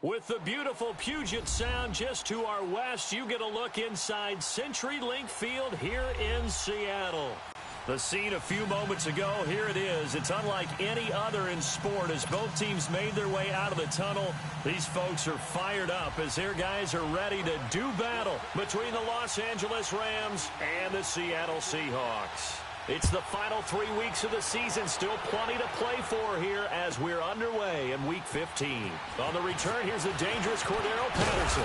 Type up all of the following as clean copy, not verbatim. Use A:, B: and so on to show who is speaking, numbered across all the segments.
A: With the beautiful Puget Sound just to our west, you get a look inside CenturyLink Field here in Seattle. The scene a few moments ago, here it is. It's unlike any other in sport as both teams made their way out of the tunnel. These folks are fired up as their guys are ready to do battle between the Los Angeles Rams and the Seattle Seahawks. It's the final 3 weeks of the season. Still plenty to play for here as we're underway in Week 15. On the return, here's the dangerous Cordero Patterson.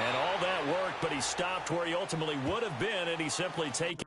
A: And all that work, but he stopped where he ultimately would have been, and he simply taken.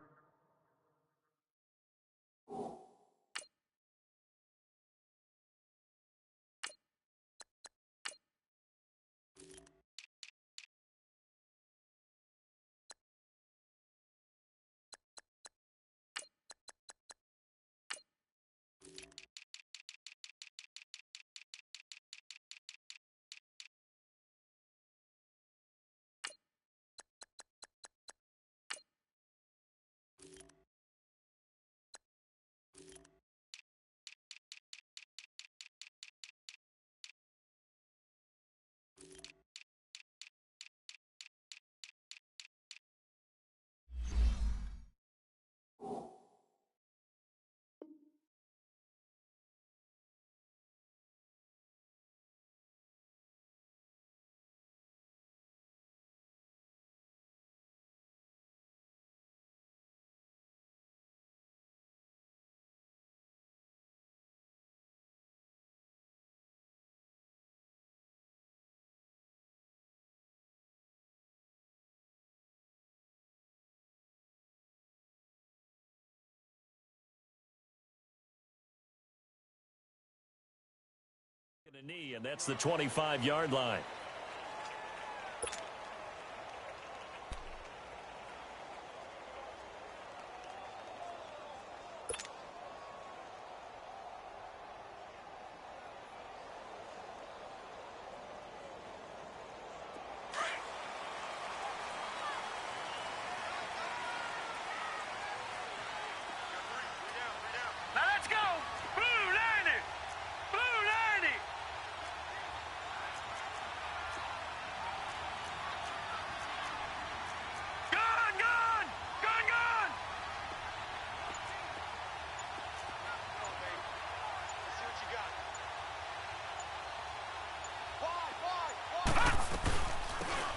A: A knee, and that's the 25-yard line.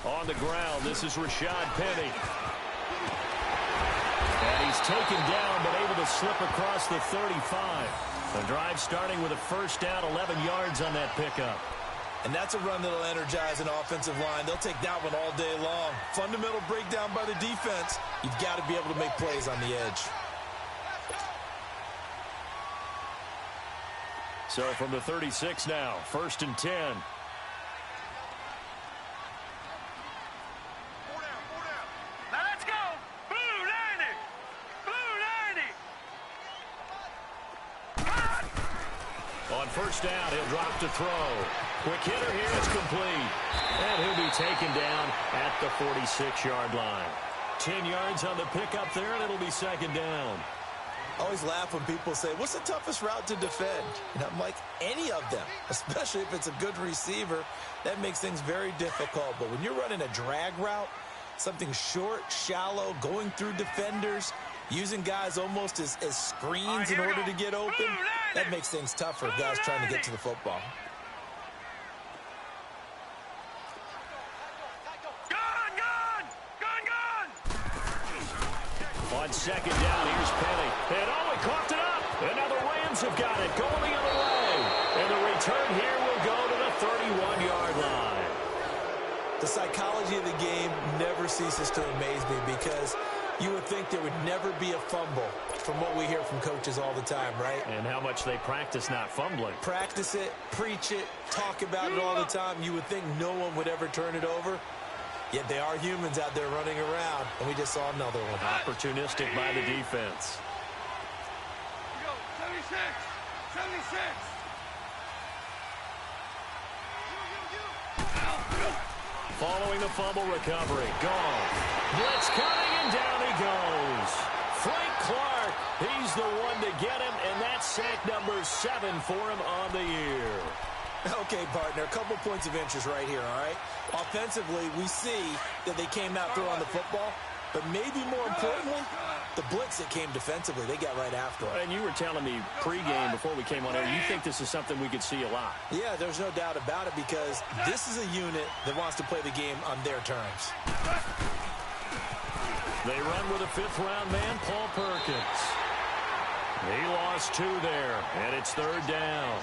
A: On the ground, this is Rashad Penny. And he's taken down, but able to slip across the 35. The drive starting with a first down, 11 yards on that pickup.
B: And that's a run that'll energize an offensive line. They'll take that one all day long. Fundamental breakdown by the defense. You've got to be able to make plays on the edge.
A: So from the 36 now, 1st and 10. On first down, he'll drop to throw. Quick hitter here, it's complete. And he'll be taken down at the 46-yard line. 10 yards on the pickup there, and it'll be second down.
B: I always laugh when people say, what's the toughest route to defend? And I'm like, any of them, especially if it's a good receiver. That makes things very difficult. But when you're running a drag route, something short, shallow, going through defenders, using guys almost as screens in order to get open, that makes things tough for guys trying to get to the football.
A: On second down, here's Penny. And he coughed it up. And now the Rams have got it going the other way. And the return here will go to the 31-yard line.
B: The psychology of the game never ceases to amaze me because you would think there would never be a fumble from what we hear from coaches all the time, right?
A: And how much they practice not fumbling.
B: Practice it, preach it, talk about it all the time. You would think no one would ever turn it over. Yet they are humans out there running around, and we just saw another one.
A: Opportunistic by the defense.
C: Here we go, 76, 76.
A: Following the fumble recovery. Gone. Blitz coming, and down he goes. Frank Clark, he's the one to get him, and that's sack number 7 for him on the year.
B: Okay, partner, a couple points of interest right here, all right? Offensively, we see that they came out throwing the football, but maybe more importantly, the blitz that came defensively, they got right after it.
A: And you were telling me pregame before we came on air, you think this is something we could see a lot.
B: Yeah, there's no doubt about it because this is a unit that wants to play the game on their terms.
A: They run with a fifth-round man, Paul Perkins. He lost 2 there, and it's third down.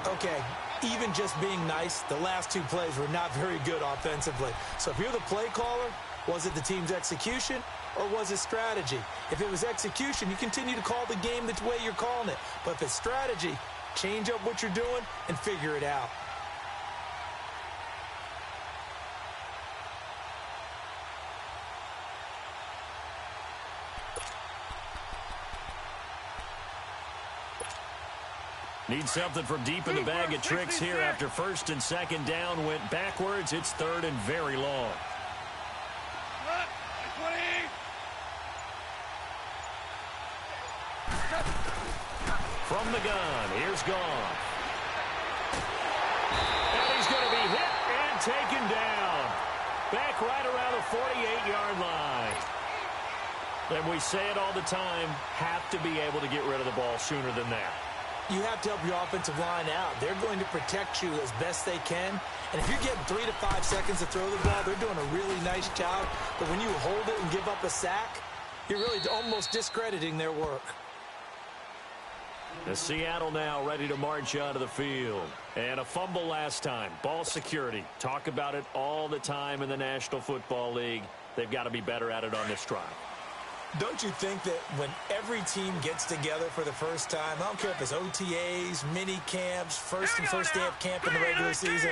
B: Okay, even just being nice, the last 2 plays were not very good offensively. So if you're the play caller, was it the team's execution or was it strategy? If it was execution, you continue to call the game the way you're calling it. But if it's strategy, change up what you're doing and figure it out.
A: Need something from deep in the bag of tricks here after first and second down went backwards. It's third and very long. From the gun, here's Goff. And he's going to be hit and taken down. Back right around the 48-yard line. And we say it all the time, have to be able to get rid of the ball sooner than that.
B: You have to help your offensive line out. They're going to protect you as best they can. And if you're getting 3 to 5 seconds to throw the ball, they're doing a really nice job. But when you hold it and give up a sack, you're really almost discrediting their work.
A: The Seattle now ready to march onto the field. And a fumble last time. Ball security. Talk about it all the time in the National Football League. They've got to be better at it on this drive.
B: Don't you think that when every team gets together for the first time, I don't care if it's OTAs, mini camps, first day of camp in the regular season,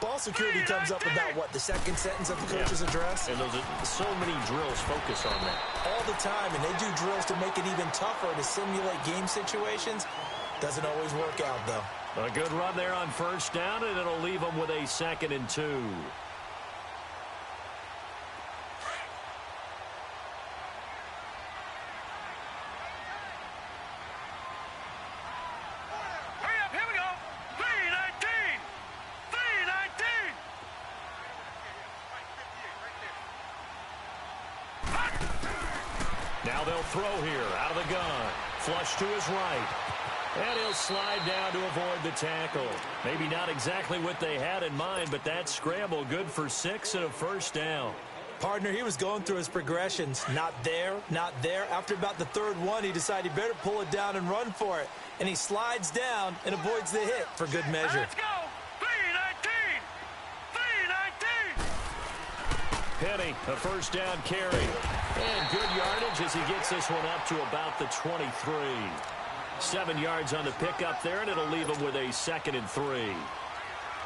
B: ball security comes up about, what, the second sentence of the coach's address?
A: And those are so many drills focus on that.
B: All the time, and they do drills to make it even tougher to simulate game situations. Doesn't always work out, though.
A: A good run there on first down, and it'll leave them with a 2nd and 2. Now they'll throw here out of the gun. Flush to his right. And he'll slide down to avoid the tackle. Maybe not exactly what they had in mind, but that scramble good for 6 and a first down.
B: Partner, he was going through his progressions. Not there, not there. After about the 3rd one, he decided he better pull it down and run for it. And he slides down and avoids the hit for good measure.
C: Let's go! 3-19! 3-19!
A: Penny, a first down carry. And good yardage as he gets this one up to about the 23. 7 yards on the pickup there, and it'll leave him with a 2nd and 3.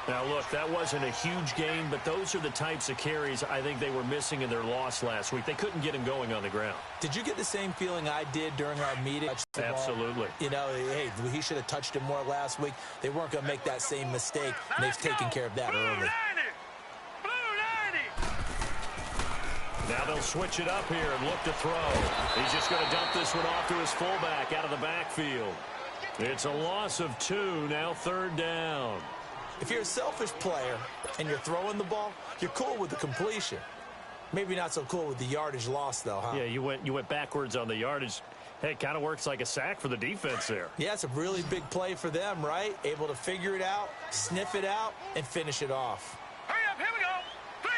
A: Now, look, that wasn't a huge gain, but those are the types of carries I think they were missing in their loss last week. They couldn't get him going on the ground.
B: Did you get the same feeling I did during our meeting?
A: Absolutely.
B: You know, hey, he should have touched him more last week. They weren't going to make that same mistake, and they've taken care of that early.
A: Now they'll switch it up here and look to throw. He's just going to dump this one off to his fullback out of the backfield. It's a loss of 2, now 3rd down.
B: If you're a selfish player and you're throwing the ball, you're cool with the completion. Maybe not so cool with the yardage loss, though, huh?
A: Yeah, you went backwards on the yardage. Hey, it kind of works like a sack for the defense there.
B: Yeah, it's a really big play for them, right? Able to figure it out, sniff it out, and finish it off.
C: Hurry up, here we go. 3-19.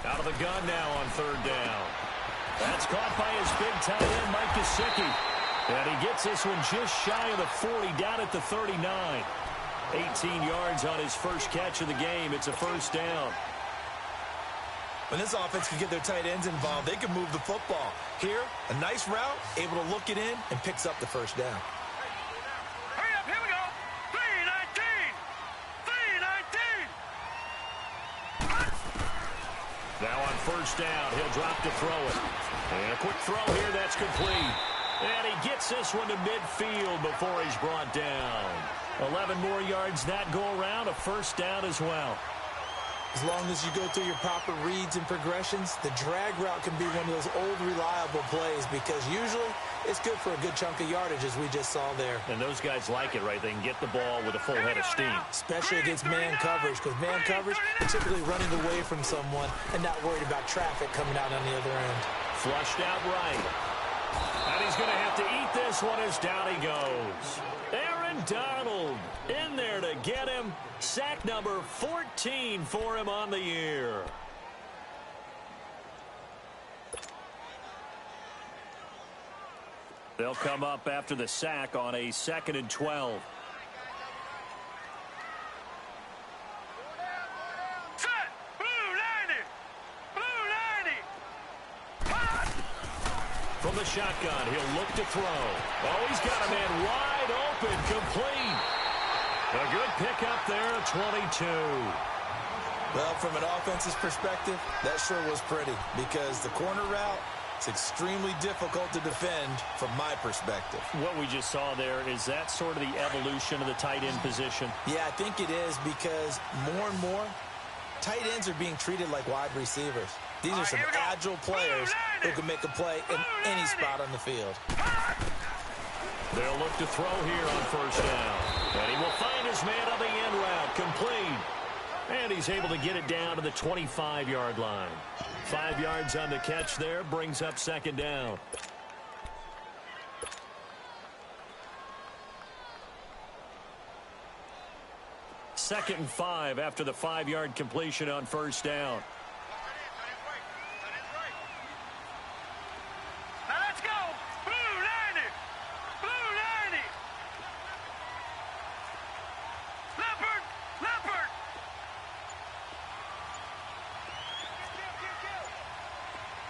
C: 3-19.
A: Out of the gun now on 3rd down. That's caught by his big tight end, Mike Gesicki. And he gets this one just shy of the 40, down at the 39. 18 yards on his first catch of the game. It's a 1st down.
B: When this offense can get their tight ends involved, they can move the football. Here, a nice route, able to look it in, and picks up the 1st down.
C: Hurry up, here we go. 3-19. 3-19.
A: Now on 1st down, he'll drop to throw it. And a quick throw here, that's complete. And he gets this one to midfield before he's brought down. 11 more yards that go around, a 1st down as well.
B: As long as you go through your proper reads and progressions, the drag route can be one of those old reliable plays because usually it's good for a good chunk of yardage, as we just saw there.
A: And those guys like it, right? They can get the ball with a full head of steam.
B: Especially against man coverage, because man coverage, they're typically running away from someone and not worried about traffic coming out on the other end.
A: Flushed out right. And he's going to have to eat this one as down he goes. Aaron Donald in there to get him. Sack number 14 for him on the year. They'll come up after the sack on a 2nd and 12.
C: Set. Blue 90. Blue 90.
A: From the shotgun, he'll look to throw. Oh, he's got a man wide open, complete. A good pickup there, 22.
B: Well, from an offense's perspective, that sure was pretty because the corner route, it's extremely difficult to defend from my perspective.
A: What we just saw there, is that sort of the evolution of the tight end position?
B: Yeah, I think it is because more and more, tight ends are being treated like wide receivers. These are some agile players who can make a play in any spot on the field.
A: They'll look to throw here on 1st down. And he will find his man on the end route, complete. And he's able to get it down to the 25-yard line. 5 yards on the catch there, brings up 2nd down. Second and 5 after the 5-yard completion on 1st down.
C: Now let's go. Blue 90. Blue 90. Leopard. Leopard.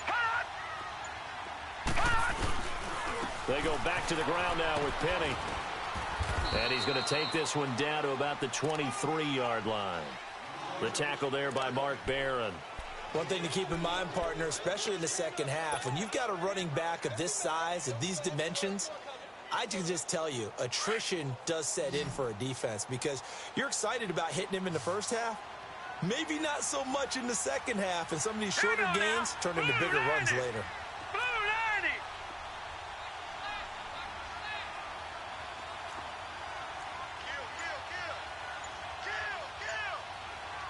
C: Hot. Hot.
A: They go back to the ground now with Penny. And he's going to take this one down to about the 23-yard line. The tackle there by Mark Barron.
B: One thing to keep in mind, partner, especially in the second half, when you've got a running back of this size, of these dimensions, I can just tell you, attrition does set in for a defense because you're excited about hitting him in the first half. Maybe not so much in the second half, and some of these shorter gains turn into bigger runs later.
C: Blue 90.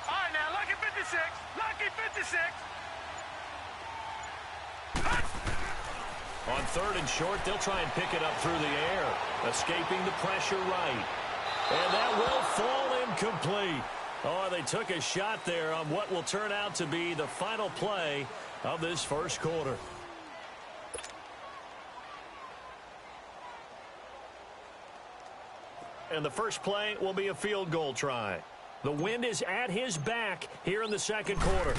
C: All right, now, lucky 56. Lucky 56.
A: On 3rd and short, they'll try and pick it up through the air, escaping the pressure right. And that will fall incomplete. Oh, they took a shot there on what will turn out to be the final play of this first quarter. And the first play will be a field goal try. The wind is at his back here in the second quarter.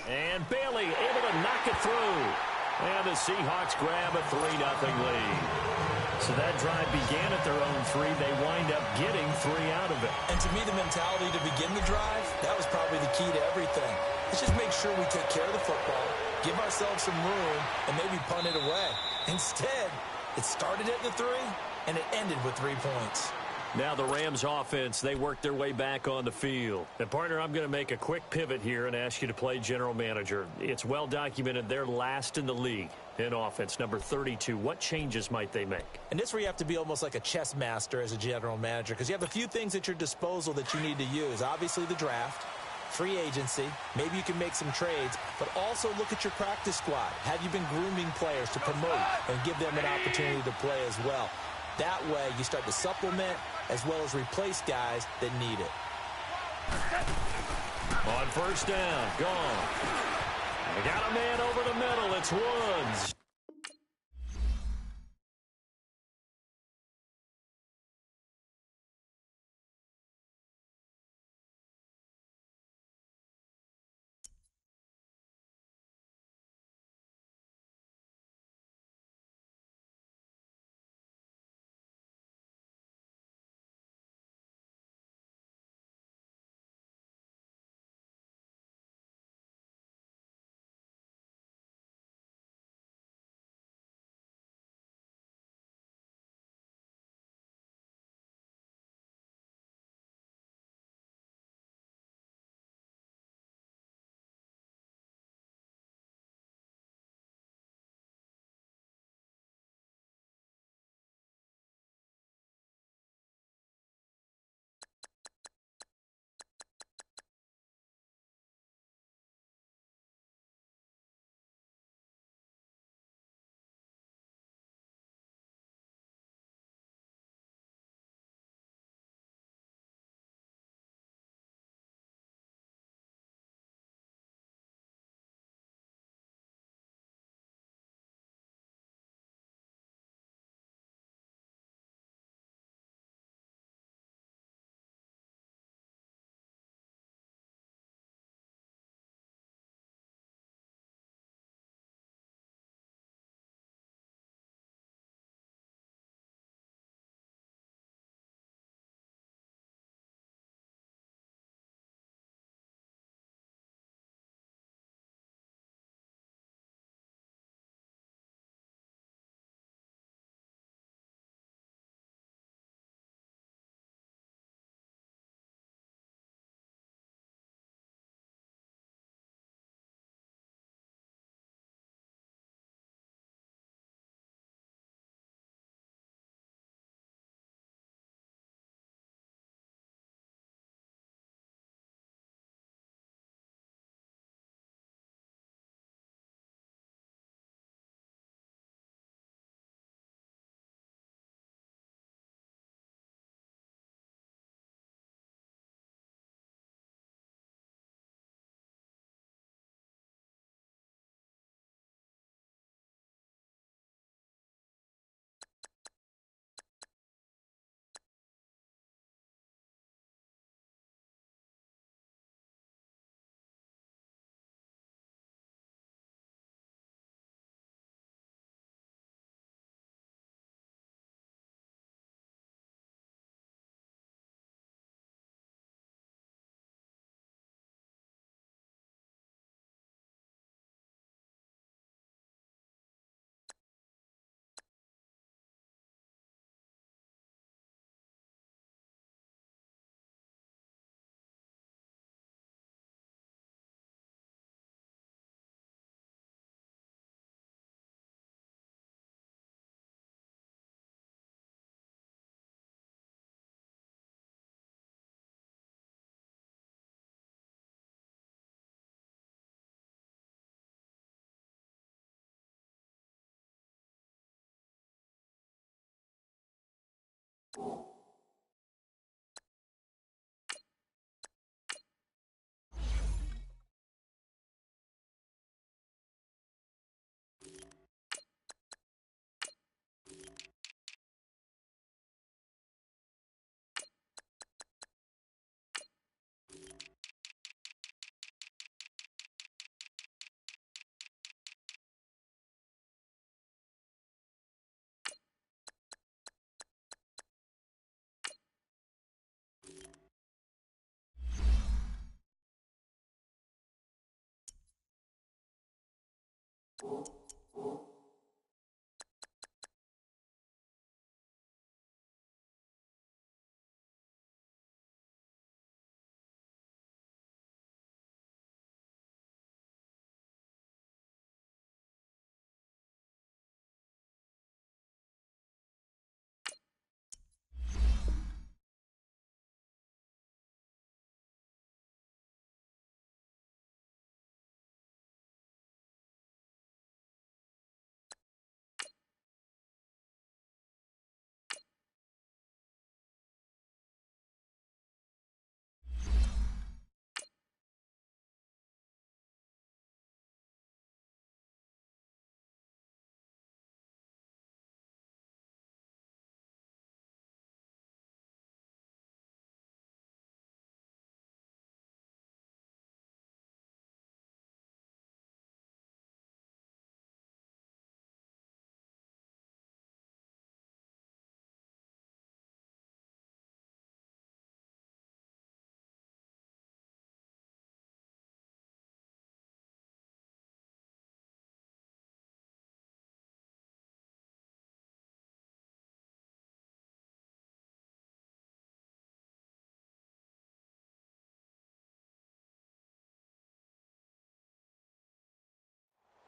A: And Bailey able to knock it through. And the Seahawks grab a 3-0 lead. So that drive began at their own 3. They wind up getting 3 out of it.
B: And to me, the mentality to begin the drive, that was probably the key to everything. Let's just make sure we take care of the football, give ourselves some room, and maybe punt it away. Instead, it started at the 3, and it ended with 3 points.
A: Now the Rams offense, they work their way back on the field. And, partner, I'm going to make a quick pivot here and ask you to play general manager. It's well documented they're last in the league in offense, number 32. What changes might they make?
B: And this is where you have to be almost like a chess master as a general manager, because you have a few things at your disposal that you need to use. Obviously, the draft, free agency, maybe you can make some trades, but also look at your practice squad. Have you been grooming players to promote and give them an opportunity to play as well? That way, you start to supplement as well as replace guys that need it.
A: On first down, gone. They got a man over the middle. It's Woods.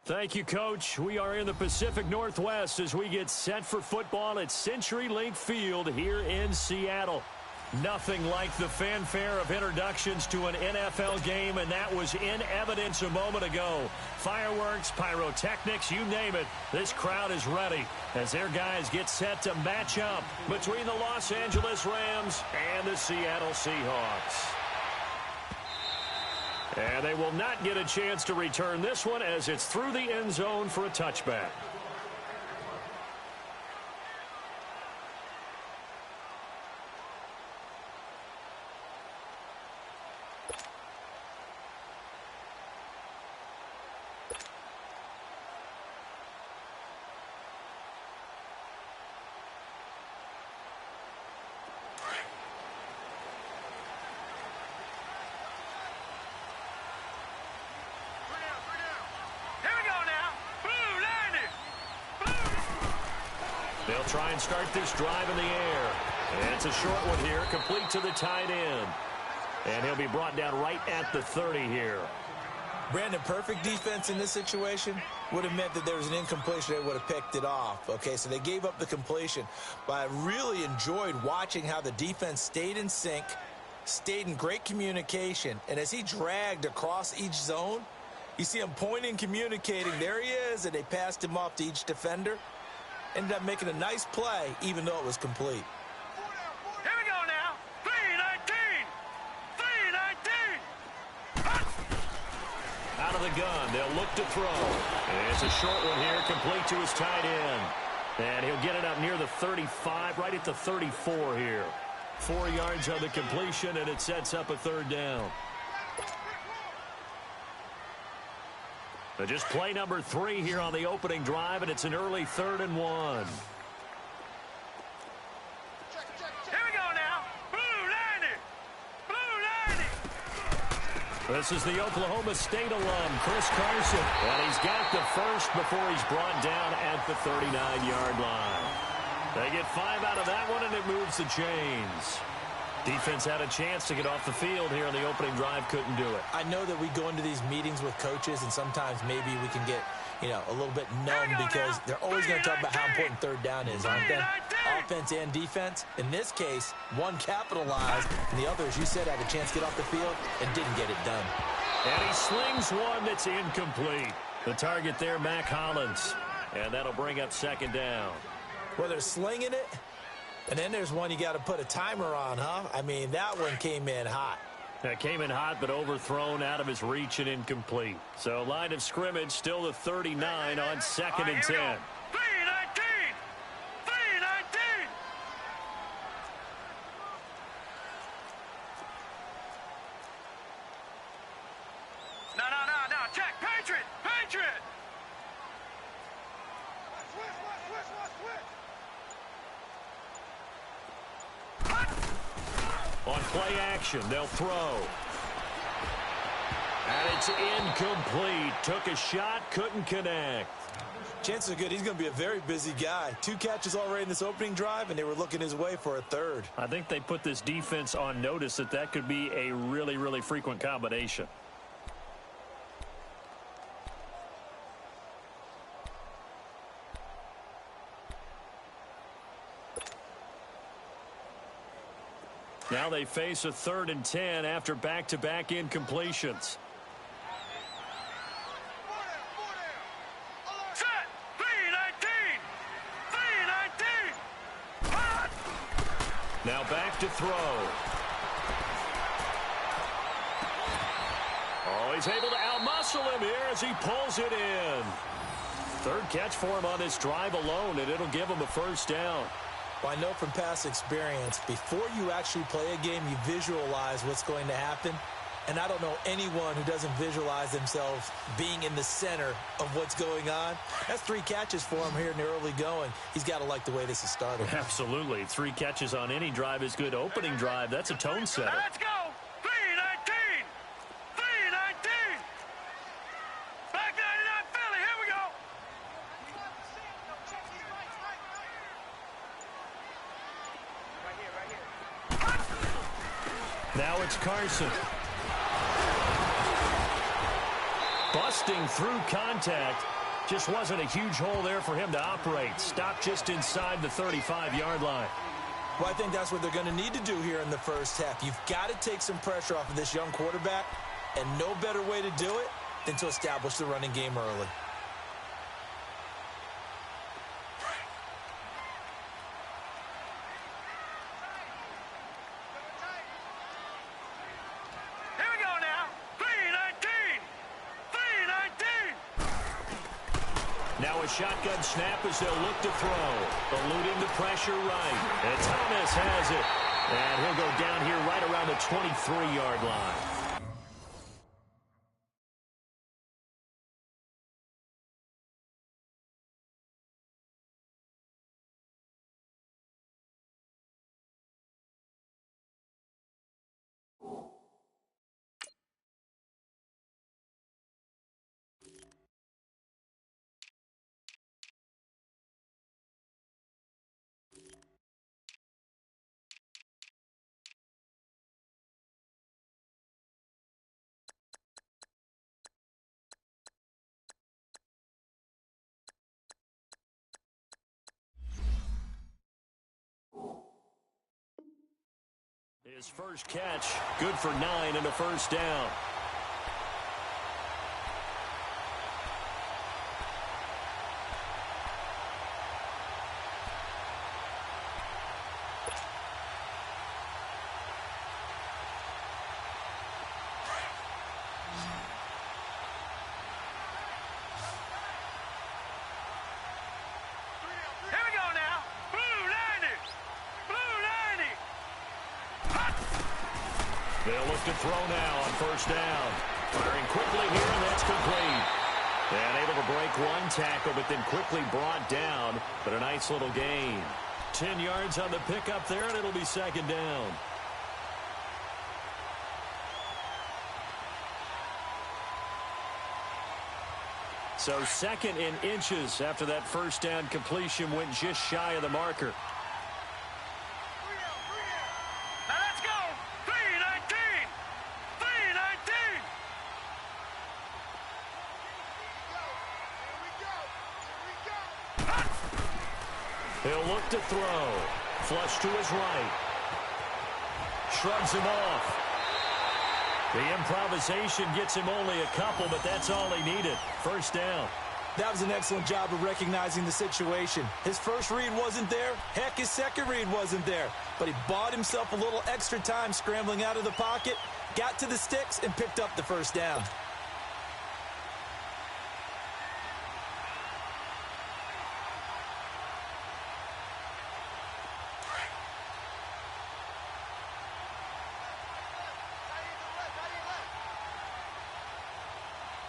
A: Thank you, Coach. We are in the Pacific Northwest as we get set for football at CenturyLink Field here in Seattle. Nothing like the fanfare of introductions to an NFL game, and that was in evidence a moment ago. Fireworks, pyrotechnics, you name it. This crowd is ready as their guys get set to match up between the Los Angeles Rams and the Seattle Seahawks. And they will not get a chance to return this one as it's through the end zone for a touchback. They'll try and start this drive in the air. And it's a short one here, complete to the tight end. And he'll be brought down right at the 30 here.
B: Brandon, perfect defense in this situation would have meant that there was an incompletion. They would have picked it off. Okay, so they gave up the completion. But I really enjoyed watching how the defense stayed in sync, stayed in great communication. And as he dragged across each zone, you see him pointing, communicating. There he is, and they passed him off to each defender. Ended up making a nice play, even though it was complete.
C: Here we go now. 3-19. 3-19.
A: Out of the gun, they'll look to throw. And it's a short one here, complete to his tight end. And he'll get it up near the 35, right at the 34 here. 4 yards on the completion, and it sets up a third down. But just play number 3 here on the opening drive, and it's an early 3rd and 1.
C: Here we go now. Blue 90. Blue 90.
A: This is the Oklahoma State alum, Chris Carson. And he's got the first before he's brought down at the 39-yard line. They get 5 out of that one, and it moves the chains. Defense had a chance to get off the field here on the opening drive, couldn't do it.
B: I know that we go into these meetings with coaches, and sometimes maybe we can get, a little bit numb because they're always going to talk about how important third down is, aren't they? Offense and defense. In this case, one capitalized, and the other, as you said, had a chance to get off the field and didn't get it done.
A: And he slings one that's incomplete. The target there, Mac Hollins. And that'll bring up second down.
B: Well, they're slinging it. And then there's one you got to put a timer on, huh? I mean, that one came in hot.
A: That came in hot, but overthrown out of his reach and incomplete. So line of scrimmage, still the 39 on 2nd and 10.
C: 3-19. 3-19. No. Check. Patriot.
A: On play action, they'll throw. And it's incomplete. Took a shot, couldn't connect.
B: Chances are good he's going to be a very busy guy. 2 catches already in this opening drive, and they were looking his way for a third.
A: I think they put this defense on notice that that could be a really, really frequent combination. Now they face a 3rd and 10 after back-to-back incompletions.
C: Set. 3-19. 3-19. Hot.
A: Now back to throw. Oh, he's able to outmuscle him here as he pulls it in. 3rd catch for him on this drive alone, and it'll give him a first down.
B: Well, I know from past experience, before you actually play a game, you visualize what's going to happen. And I don't know anyone who doesn't visualize themselves being in the center of what's going on. That's 3 catches for him here in the early going. He's got to like the way this is started.
A: Absolutely. 3 catches on any drive is good. Opening drive, that's a tone setter.
C: Let's go. 3-19. 3-19. Back 99 Philly. Here we go.
A: Now it's Carson. Busting through contact. Just wasn't a huge hole there for him to operate. Stopped just inside the 35-yard line.
B: Well, I think that's what they're going to need to do here in the first half. You've got to take some pressure off of this young quarterback, and no better way to do it than to establish the running game early.
C: Here we go now. 3-19. 3-19.
A: Now a shotgun snap as they'll look to throw. Eluding the pressure right. And Thomas has it. And he'll go down here right around the 23-yard line. His first catch, good for 9 and a first down.
C: Here we go now. Blue 90. Blue 90.
A: They'll look to throw now on first down. Firing quickly here, and that's complete. And able to break one tackle, but then quickly brought down. But a nice little gain. 10 yards on the pickup there, and it'll be second down. So second in inches after that first down completion went just shy of the marker.
C: Now let's go. 3-19. 3-19.
A: He'll look to throw. Flush to his right. Shrugs him off. The improvisation gets him only a couple, but that's all he needed. First down.
B: That was an excellent job of recognizing the situation. His first read wasn't there. Heck, his second read wasn't there. But he bought himself a little extra time scrambling out of the pocket, got to the sticks, and picked up the first down.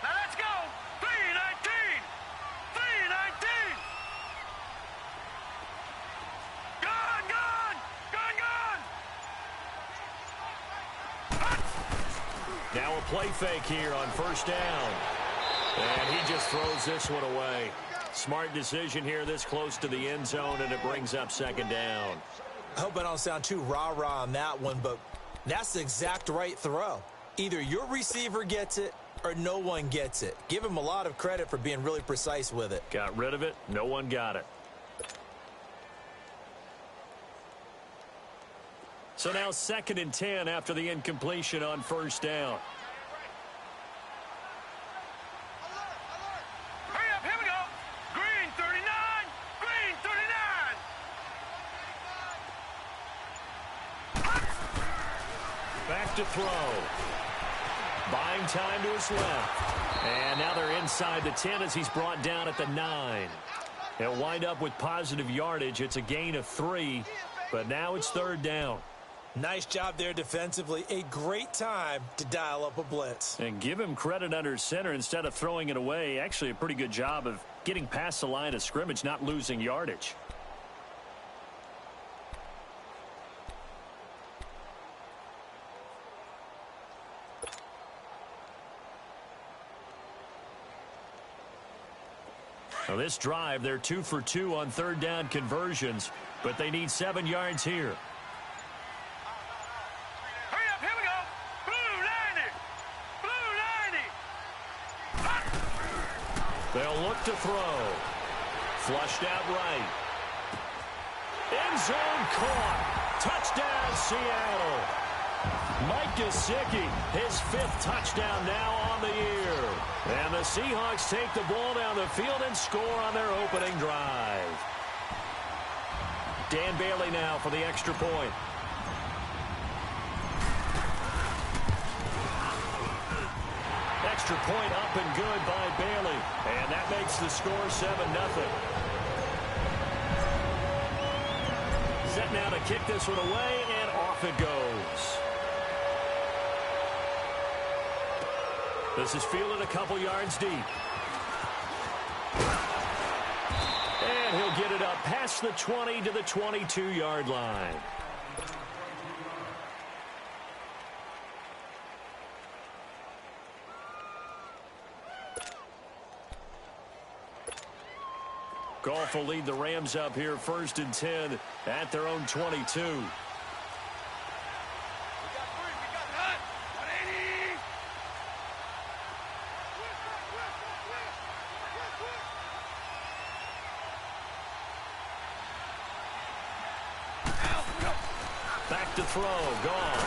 C: Now let's go. 3-19. 3-19. Gone, gone. Gone, gone.
A: Now a play fake here on first down. And he just throws this one away. Smart decision here this close to the end zone, and it brings up second down.
B: I hope I don't sound too rah-rah on that one, but that's the exact right throw. Either your receiver gets it or no one gets it. Give him a lot of credit for being really precise with it.
A: Got rid of it. No one got it. So now 2nd and 10 after the incompletion on first down.
C: Hurry up, here we go. Green 39, green 39.
A: Back to throw. Buying time to his left. And now they're inside the 10 as he's brought down at the 9. He'll wind up with positive yardage. It's a gain of 3, but now it's 3rd down.
B: Nice job there defensively. A great time to dial up a blitz.
A: And give him credit under center instead of throwing it away. Actually a pretty good job of getting past the line of scrimmage, not losing yardage. Now this drive, they're 2 for 2 on 3rd down conversions, but they need 7 yards here.
C: Hurry up, here we go. Blue 90. Blue 90.
A: They'll look to throw. Flushed out right. End zone caught. Touchdown, Seattle. Mike Gesicki, his 5th touchdown now on the year. And the Seahawks take the ball down the field and score on their opening drive. Dan Bailey now for the extra point. Extra point up and good by Bailey. And that makes the score 7-0. Set now to kick this one away, and off it goes. This is fielded a couple yards deep. And he'll get it up past the 20 to the 22-yard line. Goff will lead the Rams up here 1st and 10 at their own 22. Back to throw, Goff.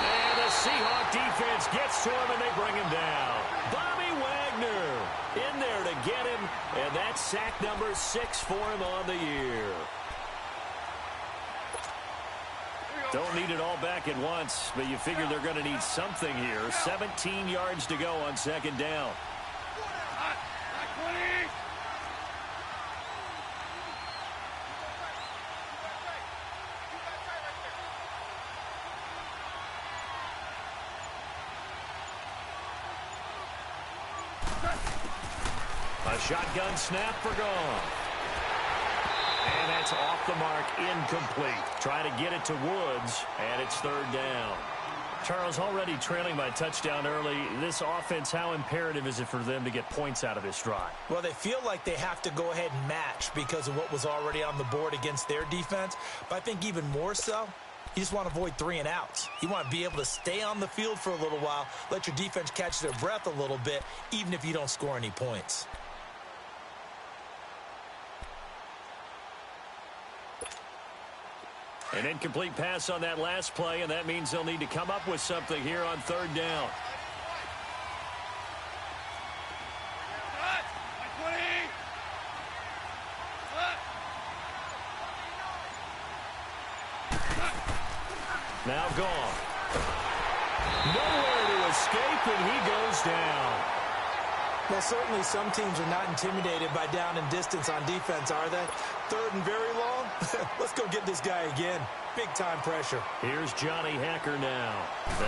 A: And the Seahawk defense gets to him, and they bring him down. Bobby Wagner in there to get him, and that's sack number 6 for him on the year. Don't need it all back at once, but you figure they're going to need something here. 17 yards to go on 2nd down. A shotgun snap for Goff. And that's off the mark, incomplete. Try to get it to Woods, and it's 3rd down. Charles, already trailing by touchdown early. This offense, how imperative is it for them to get points out of this drive?
B: Well, they feel like they have to go ahead and match because of what was already on the board against their defense. But I think even more so, you just want to avoid 3 and outs. You want to be able to stay on the field for a little while, let your defense catch their breath a little bit, even if you don't score any points.
A: An incomplete pass on that last play, and that means they'll need to come up with something here on 3rd down. Now Goff. Nowhere to escape, and he goes down.
B: Well, certainly some teams are not intimidated by down and distance on defense, are they? 3rd and very long? Let's go get this guy again. Big-time pressure.
A: Here's Johnny Hacker now,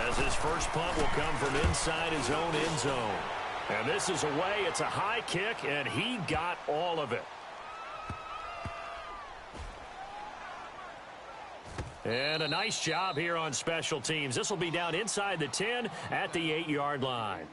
A: as his first punt will come from inside his own end zone. And this is away. It's a high kick, and he got all of it. And a nice job here on special teams. This will be down inside the 10 at the 8-yard line.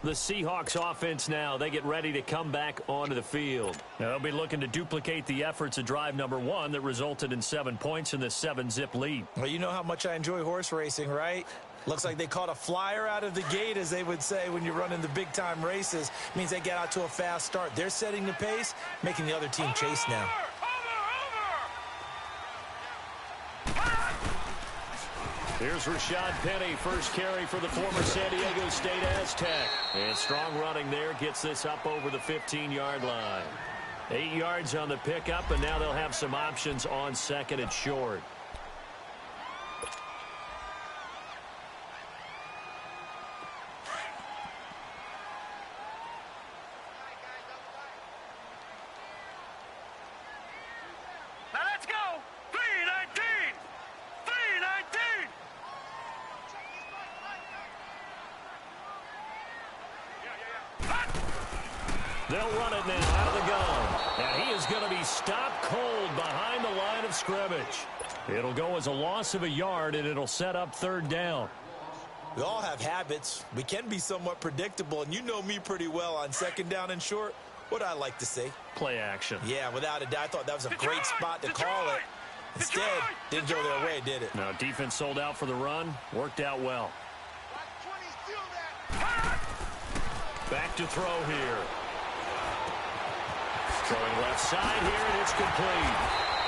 A: The Seahawks offense now, they get ready to come back onto the field. They'll be looking to duplicate the efforts of drive number 1 that resulted in 7 points in the 7-zip lead.
B: Well, you know how much I enjoy horse racing, right? Looks like they caught a flyer out of the gate, as they would say when you're running the big-time races. It means they get out to a fast start. They're setting the pace, making the other team chase now.
A: Here's Rashad Penny, first carry for the former San Diego State Aztec. And strong running there gets this up over the 15-yard line. 8 yards on the pickup, and now they'll have some options on second and short.
C: Now let's go. 319. 319.
A: They'll run it now out of the gun. And he is going to be stopped cold behind the line of scrimmage. It'll go as a loss of a yard, and it'll set up third down.
B: We all have habits. We can be somewhat predictable, and you know me pretty well on second down and short. What I like to say?
A: Play action.
B: Yeah, without a doubt. I thought that was a great spot to call it. Instead, didn't go their way, did it?
A: Now, defense sold out for the run. Worked out well. Back to throw here. Throwing left side here, and it's complete.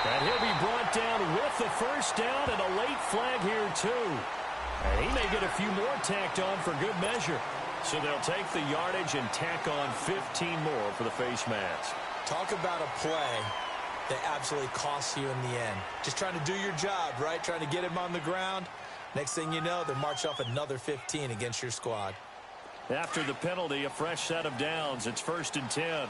A: And he'll be brought down with the first down and a late flag here, too. And he may get a few more tacked on for good measure. So they'll take the yardage and tack on 15 more for the face mask.
B: Talk about a play that absolutely costs you in the end. Just trying to do your job, right? Trying to get him on the ground. Next thing you know, they march off another 15 against your squad.
A: After the penalty, a fresh set of downs. It's 1st and 10.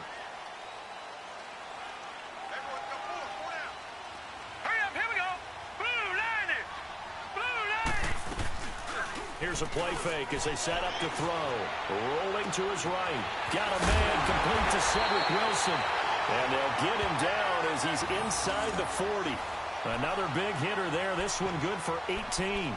A: Here's a play fake as they set up to throw. Rolling to his right. Got a man complete to Cedric Wilson. And they'll get him down as he's inside the 40. Another big hitter there. This one good for 18.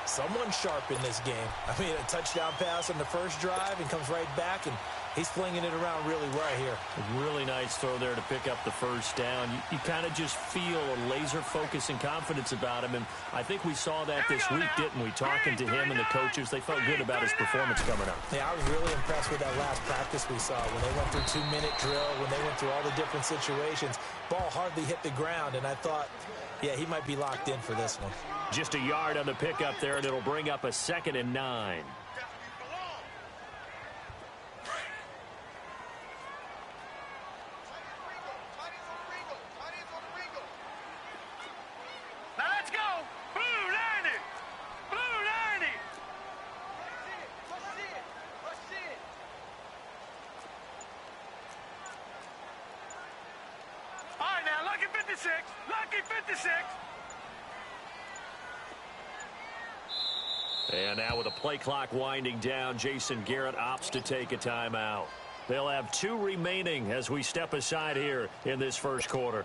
B: Someone sharp in this game. I mean, a touchdown pass on the first drive and comes right back, and he's flinging it around really well here.
A: A really nice throw there to pick up the first down. You kind of just feel a laser focus and confidence about him, and I think we saw that this week, didn't we? Talking to him and the coaches, they felt good about his performance coming up.
B: Yeah, I was really impressed with that last practice we saw when they went through 2-minute drill, when they went through all the different situations. Ball hardly hit the ground, and I thought, yeah, he might be locked in for this one.
A: Just a yard on the pickup there, and it'll bring up a 2nd and 9.
C: Now let's go. Blue 90. Blue 90. All right, now, lucky 56. Lucky 56.
A: And now with the play clock winding down, Jason Garrett opts to take a timeout. They'll have 2 remaining as we step aside here in this first quarter.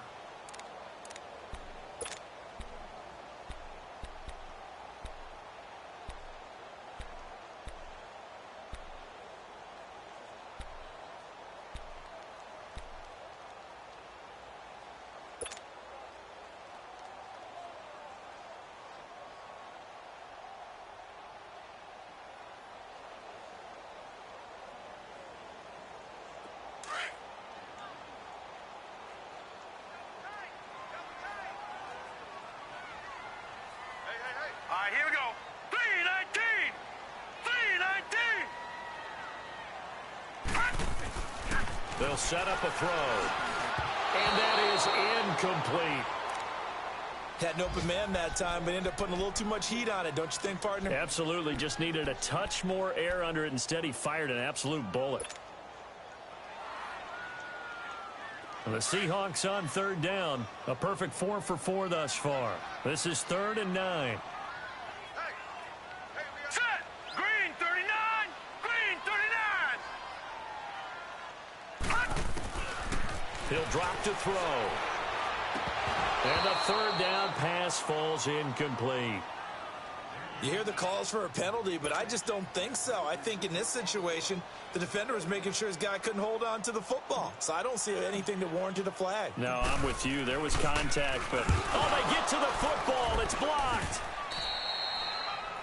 C: All right, here we go. 319. 319.
A: They'll set up a throw. And that is incomplete.
B: Had an open man that time, but ended up putting a little too much heat on it, don't you think, partner?
A: Absolutely. Just needed a touch more air under it. Instead, he fired an absolute bullet. And the Seahawks on 3rd down. A perfect 4 for 4 thus far. This is 3rd and 9.
C: Set. Green 39. Green 39.
A: He'll drop to throw. And the third down pass falls incomplete.
B: You hear the calls for a penalty, but I just don't think so. I think in this situation, the defender was making sure his guy couldn't hold on to the football. So I don't see anything that warranted a flag.
A: No, I'm with you. There was contact, but they get to the football. It's blocked.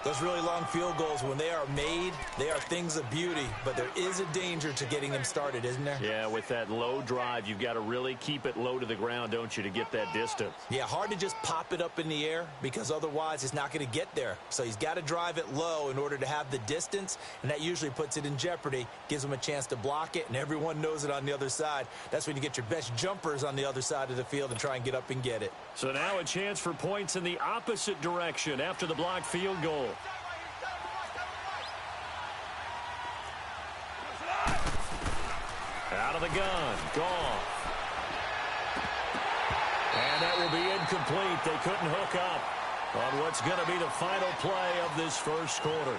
B: Those really long field goals, when they are made, they are things of beauty, but there is a danger to getting them started, isn't there?
A: Yeah, with that low drive, you've got to really keep it low to the ground, don't you, to get that distance?
B: Yeah, hard to just pop it up in the air because otherwise it's not going to get there. So he's got to drive it low in order to have the distance, and that usually puts it in jeopardy, gives him a chance to block it, and everyone knows it on the other side. That's when you get your best jumpers on the other side of the field and try and get up and get it.
A: So now a chance for points in the opposite direction after the blocked field goal. Out of the gun, gone. And that will be incomplete. They couldn't hook up on what's going to be the final play of this first quarter.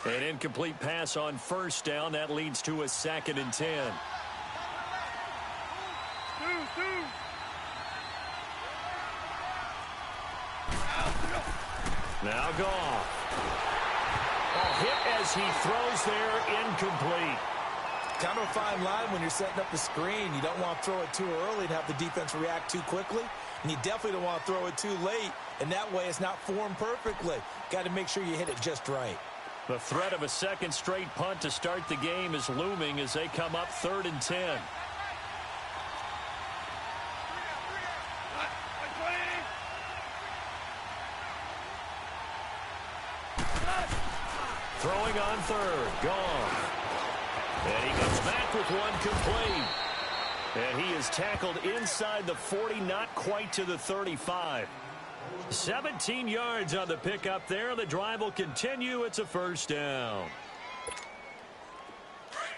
A: An incomplete pass on first down. That leads to a 2nd and 10. Now Goff. Hit as he throws there, incomplete.
B: Kind of a fine line when you're setting up the screen. You don't want to throw it too early and have the defense react too quickly. And you definitely don't want to throw it too late. And that way it's not formed perfectly. Got to make sure you hit it just right.
A: The threat of a second straight punt to start the game is looming as they come up 3rd and 10. Throwing on 3rd, gone. And he comes back with one complete. And he is tackled inside the 40, not quite to the 35. 17 yards on the pickup there. The drive will continue. It's a first down.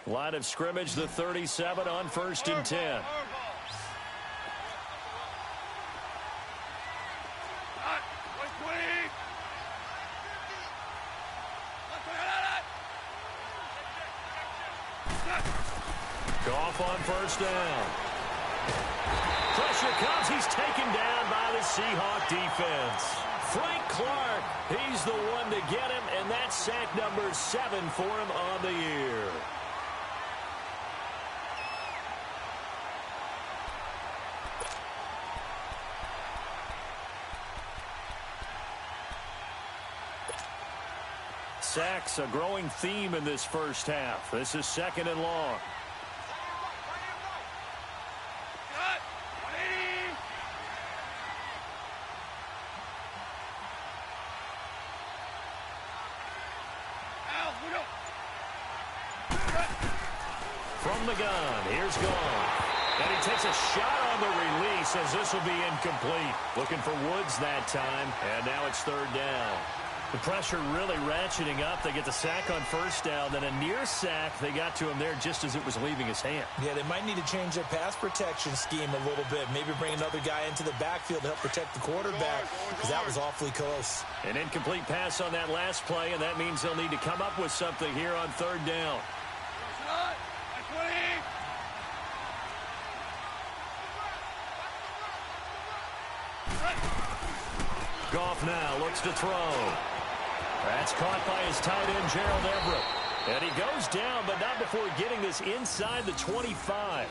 A: Line of scrimmage, the 37 on 1st and 10. Goff on first down. Pressure comes. He's taken down by the Seahawk defense. Frank Clark, he's the one to get him, and that's sack number 7 for him on the year. Sacks, a growing theme in this first half. This is 2nd and long. From the gun, here's Goff. And he takes a shot on the release as this will be incomplete. Looking for Woods that time, and now it's 3rd down. The pressure really ratcheting up. They get the sack on first down, then a near sack. They got to him there just as it was leaving his hand.
B: Yeah, they might need to change their pass protection scheme a little bit. Maybe bring another guy into the backfield to help protect the quarterback, because that was awfully close.
A: An incomplete pass on that last play, and that means they'll need to come up with something here on 3rd down. Goff now looks to throw. That's caught by his tight end, Gerald Everett. And he goes down, but not before getting this inside the 25.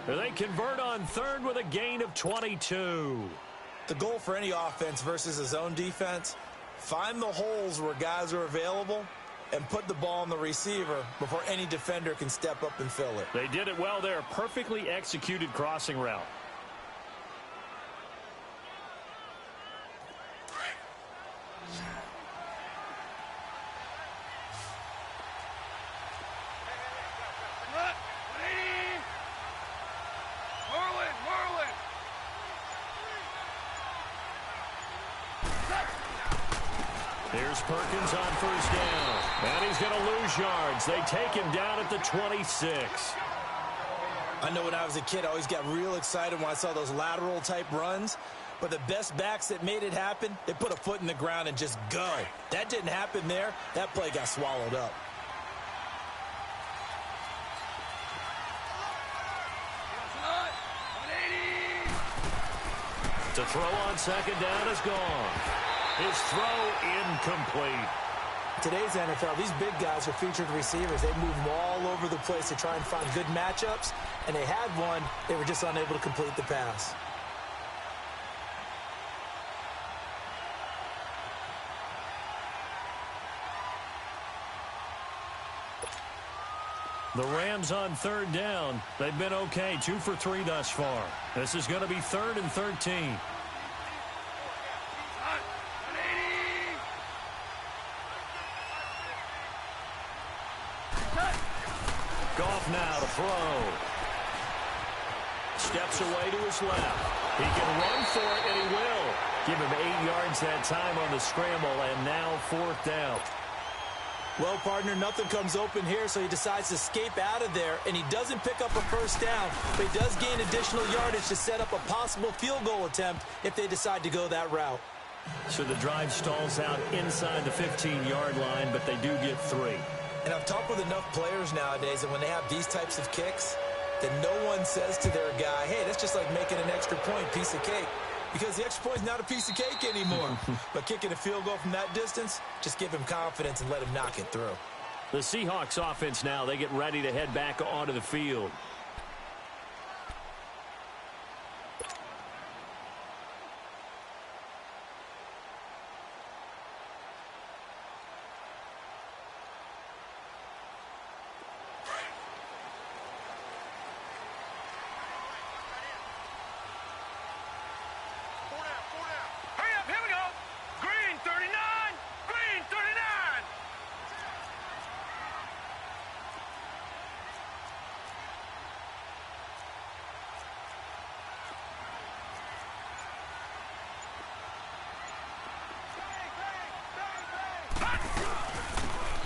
A: They convert on 3rd with a gain of 22.
B: The goal for any offense versus his own defense, find the holes where guys are available and put the ball on the receiver before any defender can step up and fill it.
A: They did it well there. Perfectly executed crossing route. Here's Perkins on first down. And he's going to lose yards. They take him down at the 26.
B: I know when I was a kid, I always got real excited when I saw those lateral type runs. But the best backs that made it happen, they put a foot in the ground and just go. That didn't happen there. That play got swallowed up.
A: To throw on second down is gone. His throw incomplete.
B: Today's NFL, these big guys are featured receivers. They move them all over the place to try and find good matchups, and they had one. They were just unable to complete the pass.
A: The Rams on third down. They've been okay, 2 for 3 thus far. This is going to be 3rd and 13. Goff now to throw. Steps away to his left. He can run for it, and he will. Give him 8 yards that time on the scramble, and now 4th down.
B: Well, partner, nothing comes open here, so he decides to escape out of there, and he doesn't pick up a first down, but he does gain additional yardage to set up a possible field goal attempt if they decide to go that route.
A: So the drive stalls out inside the 15-yard line, but they do get 3.
B: And I've talked with enough players nowadays that when they have these types of kicks, that no one says to their guy, hey, that's just like making an extra point, piece of cake. Because the extra point is not a piece of cake anymore. But kicking a field goal from that distance, just give him confidence and let him knock it through.
A: The Seahawks offense now, they get ready to head back onto the field.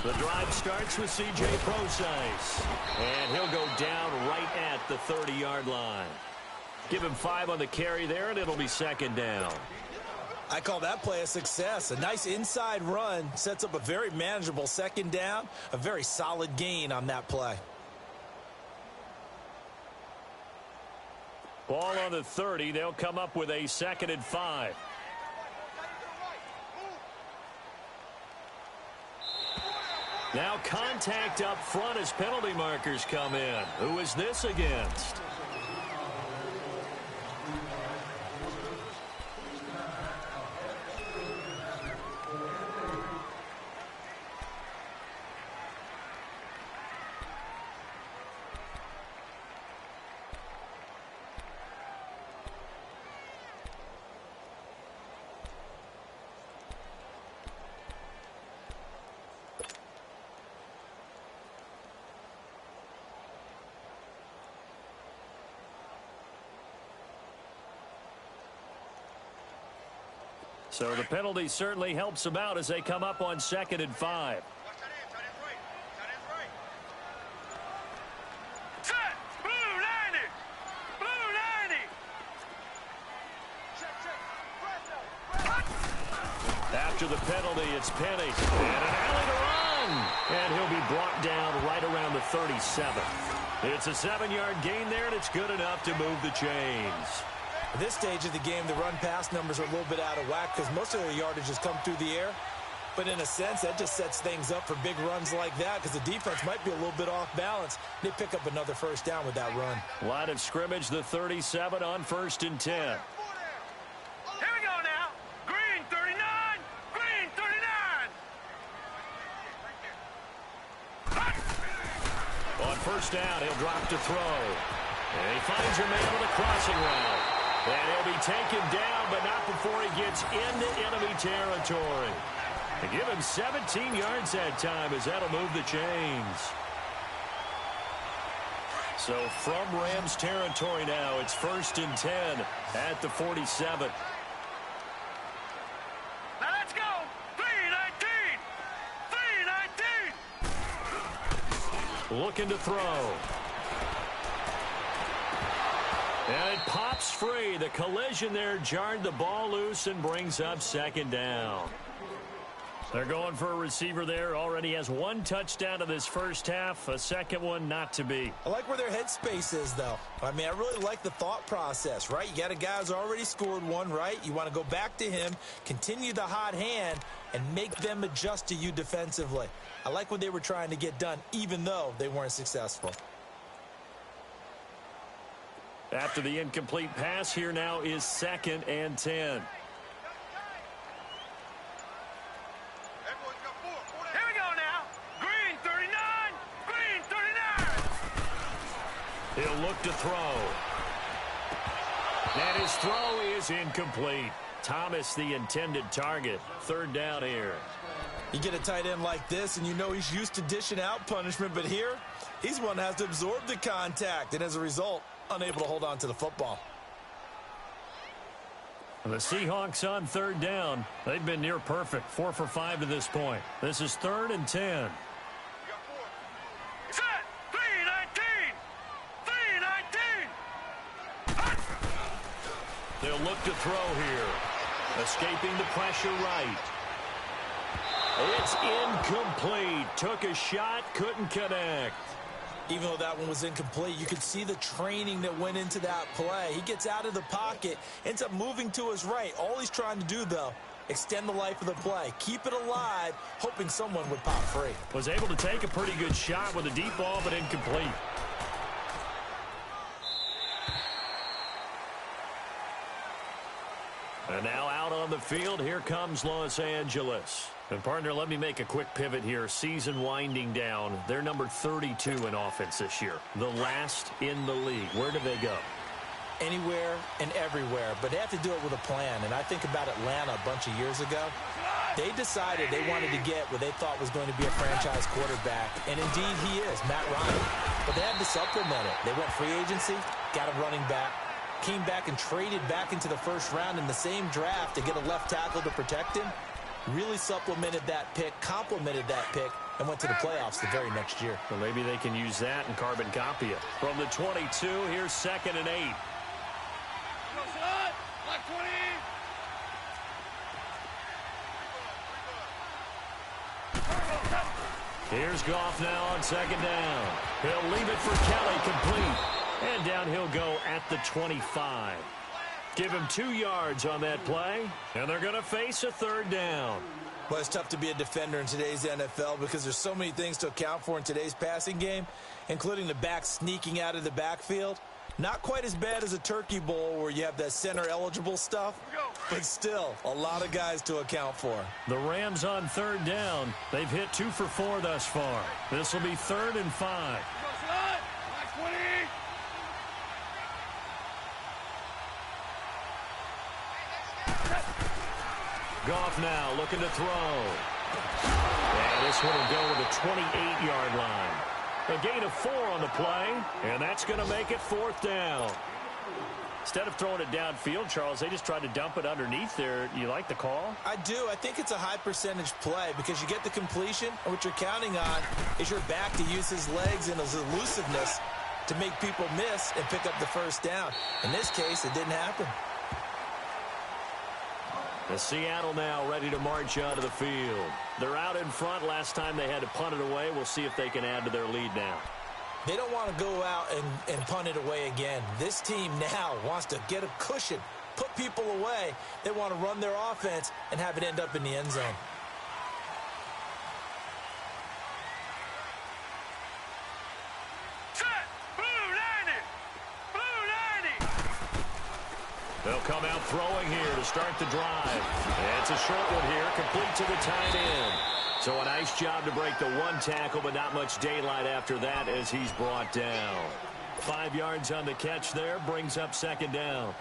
A: The drive starts with C.J. Procise, and he'll go down right at the 30-yard line. Give him 5 on the carry there, and it'll be 2nd down.
B: I call that play a success. A nice inside run sets up a very manageable 2nd down, a very solid gain on that play.
A: Ball on the 30. They'll come up with a 2nd and 5. Now contact up front as penalty markers come in. Who is this against? So the penalty certainly helps them out as they come up on 2nd and 5.
C: Set! Blue 90! Blue 90!
A: After the penalty, it's Penny. And an alley to run. And he'll be brought down right around the 37. It's a 7-yard gain there, and it's good enough to move the chains.
B: At this stage of the game, the run-pass numbers are a little bit out of whack because most of their yardage has come through the air. But in a sense, that just sets things up for big runs like that because the defense might be a little bit off balance. They pick up another first down with that run.
A: Line of scrimmage, the 37 on 1st and 10.
C: Here we go now. Green 39! Green 39!
A: On 1st down, he'll drop to throw. And he finds a man with a crossing route. And he'll be taken down, but not before he gets into enemy territory. And give him 17 yards that time as that'll move the chains. So from Rams territory now, it's 1st and 10 at the 47.
C: Now let's go. 319! 319!
A: Looking to throw. And it pops free. The collision there jarred the ball loose and brings up second down. They're going for a receiver there. Already has one touchdown in this first half. A second one not to be.
B: I like where their headspace is, though. I mean, I really like the thought process, right? You got a guy who's already scored one, right? You want to go back to him, continue the hot hand, and make them adjust to you defensively. I like what they were trying to get done, even though they weren't successful.
A: After the incomplete pass, here now is 2nd and 10. He'll look to throw. And his throw is incomplete. Thomas, the intended target. 3rd down here.
B: You get a tight end like this, and you know he's used to dishing out punishment, but here, he's one that has to absorb the contact, and as a result, unable to hold on to the football.
A: The Seahawks on 3rd down. They've been near perfect. 4 for 5 to this point. This is 3rd and 10. They'll look to throw here. Escaping the pressure right. It's incomplete. Took a shot, couldn't connect.
B: Even though that one was incomplete, you could see the training that went into that play. He gets out of the pocket, ends up moving to his right. All he's trying to do, though, extend the life of the play. Keep it alive, hoping someone would pop free.
A: Was able to take a pretty good shot with a deep ball, but incomplete. And now out on the field, here comes Los Angeles. And partner, let me make a quick pivot here. Season winding down. They're number 32 in offense this year. The last in the league. Where do they go?
B: Anywhere and everywhere, but they have to do it with a plan. And I think about Atlanta a bunch of years ago. They decided they wanted to get what they thought was going to be a franchise quarterback, and indeed he is, Matt Ryan. But they had to supplement it. They went free agency, got a running back, came back and traded back into the first round in the same draft to get a left tackle to protect him. Really supplemented that pick, complemented that pick, and went to the playoffs the very next year.
A: Well, maybe they can use that and carbon copy it. From the 22, here's 2nd and 8. Here's Goff now on 2nd down. He'll leave it for Kelly, complete. And down he'll go at the 25. Give him 2 yards on that play, and they're going to face a 3rd down.
B: Well, it's tough to be a defender in today's NFL because there's so many things to account for in today's passing game, including the back sneaking out of the backfield. Not quite as bad as a turkey bowl where you have that center-eligible stuff, but still a lot of guys to account for.
A: The Rams on 3rd down. They've hit 2 for 4 thus far. This will be 3rd and 5. Goff now looking to throw. And this one will go to the 28-yard line. A gain of 4 on the play, and that's going to make it 4th down. Instead of throwing it downfield, Charles, they just tried to dump it underneath there. You like the call?
B: I do. I think it's a high-percentage play because you get the completion, and what you're counting on is your back to use his legs and his elusiveness to make people miss and pick up the first down. In this case, it didn't happen.
A: The Seattle now ready to march onto the field. They're out in front. Last time they had to punt it away. We'll see if they can add to their lead now.
B: They don't want to go out and punt it away again. This team now wants to get a cushion, put people away. They want to run their offense and have it end up in the end zone.
A: They'll come out throwing here to start the drive. And it's a short one here, complete to the tight end. So a nice job to break the 1 tackle, but not much daylight after that as he's brought down. 5 yards on the catch there, brings up 2nd down.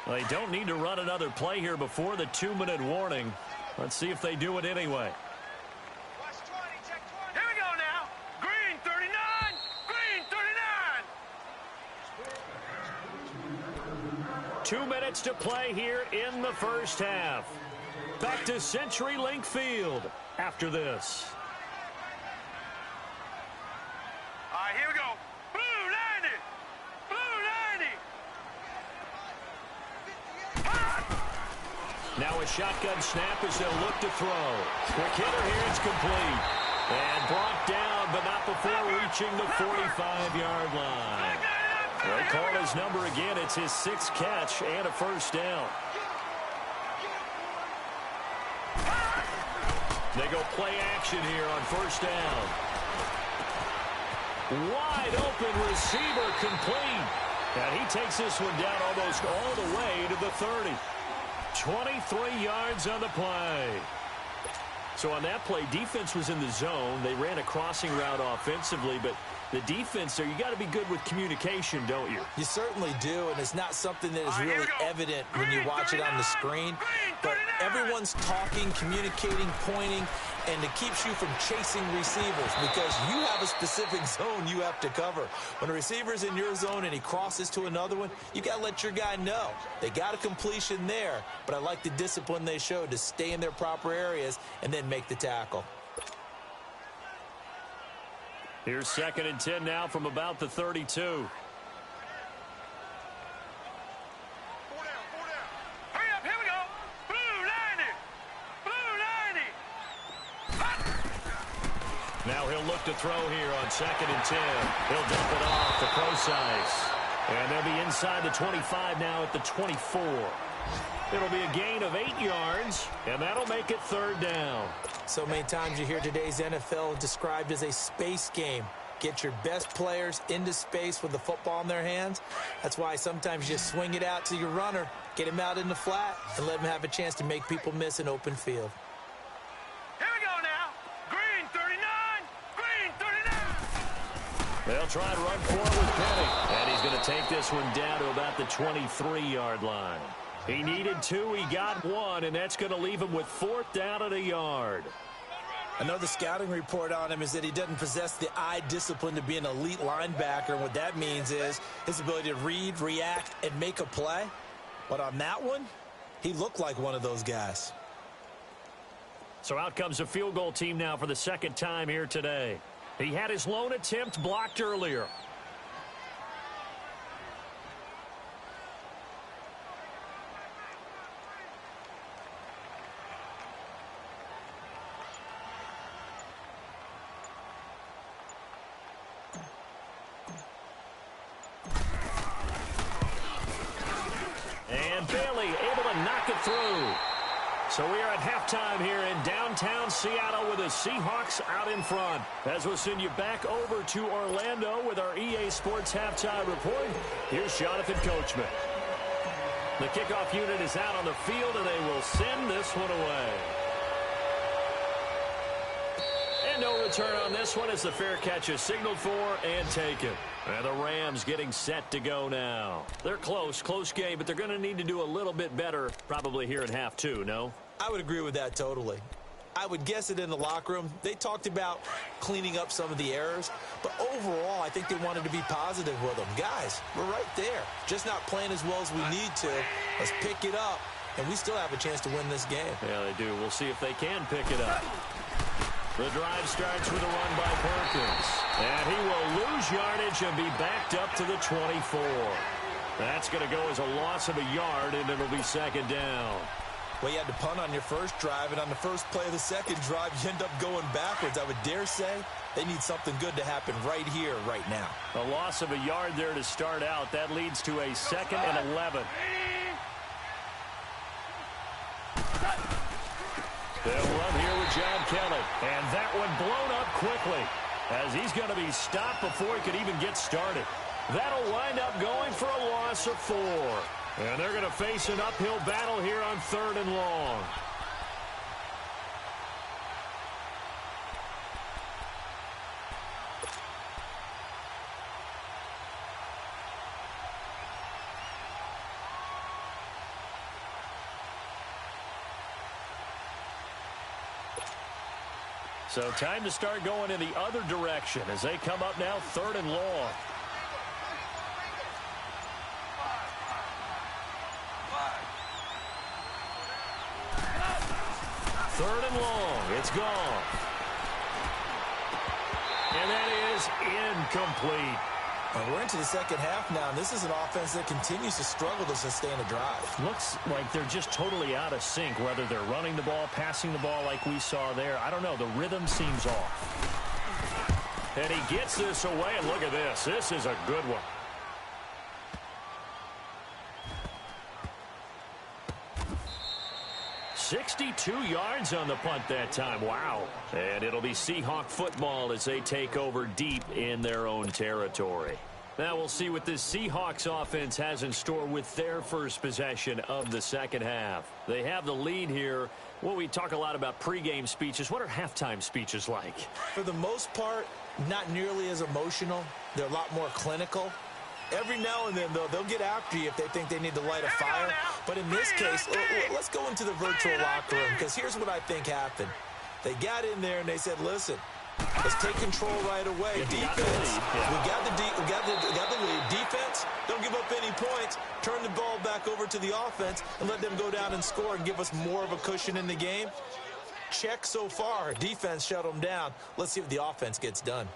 A: Well, they don't need to run another play here before the 2-minute warning. Let's see if they do it anyway. 2 minutes to play here in the first half. Back to CenturyLink Field after this.
C: All right, here we go. Blue 90. Blue
A: shotgun snap as they'll look to throw. Quick hitter here, it's complete. And brought down, but not before reaching the 45-yard line. They call his number again. It's his 6th catch and a first down. They go play action here on first down. Wide open receiver complete. And he takes this one down almost all the way to the 30. 23 yards on the play. So on that play, defense was in the zone. They ran a crossing route offensively, but the defense there, you got to be good with communication, don't you?
B: You certainly do, and it's not something that is really evident when you watch it on the screen. But everyone's talking, communicating, pointing, and it keeps you from chasing receivers because you have a specific zone you have to cover. When a receiver's in your zone and he crosses to another one, you got to let your guy know. They got a completion there, but I like the discipline they showed to stay in their proper areas and then make the tackle.
A: Here's 2nd and 10 now from about the 32.
C: 4 down, 4 down. Hurry up, here we go. Blue 90.
A: Now he'll look to throw here on 2nd and 10. He'll dump it off to Procise. And they'll be inside the 25 now at the 24. It'll be a gain of 8 yards, and that'll make it 3rd down.
B: So many times you hear today's NFL described as a space game. Get your best players into space with the football in their hands. That's why sometimes you just swing it out to your runner, get him out in the flat, and let him have a chance to make people miss an open field.
C: Here we go now. Green 39. Green 39.
A: They'll try to run forward with Penny. And he's going to take this one down to about the 23-yard line. He needed 2, he got 1, and that's going to leave him with 4th down and a yard.
B: I know the scouting report on him is that he doesn't possess the eye discipline to be an elite linebacker. And what that means is his ability to read, react, and make a play. But on that one, he looked like one of those guys.
A: So out comes a field goal team now for the 2nd time here today. He had his lone attempt blocked earlier. Bailey able to knock it through. So we are at halftime here in downtown Seattle with the Seahawks out in front. As we'll send you back over to Orlando with our EA Sports halftime report. Here's Jonathan Coachman. The kickoff unit is out on the field, and they will send this one away. And no return on this one as the fair catch is signaled for and taken. And the Rams getting set to go now. They're close game, but they're going to need to do a little bit better probably here in half 2, no?
B: I would agree with that totally. I would guess it in the locker room. They talked about cleaning up some of the errors, but overall I think they wanted to be positive with them. Guys, we're right there. Just not playing as well as we need to. Let's pick it up, and we still have a chance to win this game.
A: Yeah, they do. We'll see if they can pick it up. The drive starts with a run by Perkins. And he will lose yardage and be backed up to the 24. That's going to go as a loss of a yard, and it'll be 2nd down.
B: Well, you had to punt on your first drive, and on the first play of the second drive, you end up going backwards. I would dare say they need something good to happen right here, right now.
A: A loss of a yard there to start out. That leads to a 2nd and 11. They'll run here with John Kelly. And that one blown up quickly as he's going to be stopped before he could even get started. That'll wind up going for a loss of 4. And they're going to face an uphill battle here on 3rd and long. So time to start going in the other direction as they come up now 3rd and long. Third and long. It's gone. And that is incomplete.
B: We're into the second half now, and this is an offense that continues to struggle to sustain a drive.
A: Looks like they're just totally out of sync, whether they're running the ball, passing the ball like we saw there. I don't know. The rhythm seems off. And he gets this away, and look at this. This is a good one. "62 yards on the punt that time. Wow. And it'll be Seahawk football as they take over deep in their own territory. Now we'll see what this Seahawks offense has in store with their first possession of the second half. They have the lead here. Well, we talk a lot about pregame speeches. What are halftime speeches like?
B: For the most part, not nearly as emotional. They're a lot more clinical. Every now and then, though, they'll get after you if they think they need to light a fire. But in this case, let's go into the virtual locker room, because here's what I think happened. They got in there and they said, listen, let's take control right away. Defense, we got the lead. Defense, don't give up any points. Turn the ball back over to the offense and let them go down and score and give us more of a cushion in the game. Check so far. Defense shut them down. Let's see if the offense gets done.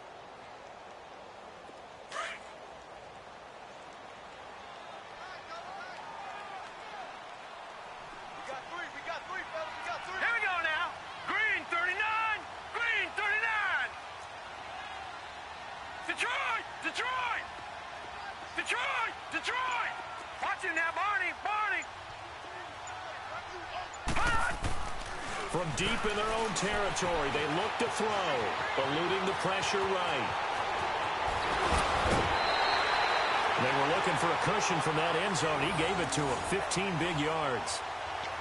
C: Detroit! Watch him now, Barney!
A: From deep in their own territory, they look to throw, eluding the pressure right. They were looking for a cushion from that end zone. He gave it to him, 15 big yards.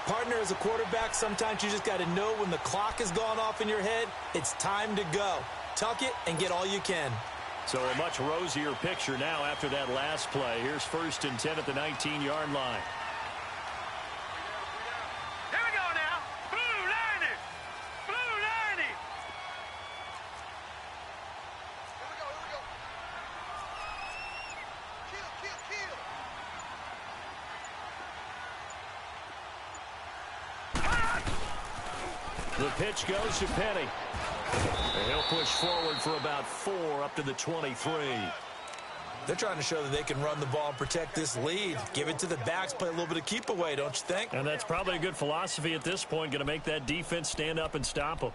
B: Partner, as a quarterback, sometimes you just got to know when the clock has gone off in your head, it's time to go. Tuck it and get all you can.
A: So a much rosier picture now after that last play. Here's 1st and 10 at the 19-yard line.
C: Here we go now. Blue 90. Blue 90. Here we go.
A: The pitch goes to Penny. And he'll push forward for about 4 up to the 23.
B: They're trying to show that they can run the ball and protect this lead. Give it to the backs, play a little bit of keep away, don't you think?
A: And that's probably a good philosophy at this point, going to make that defense stand up and stop them.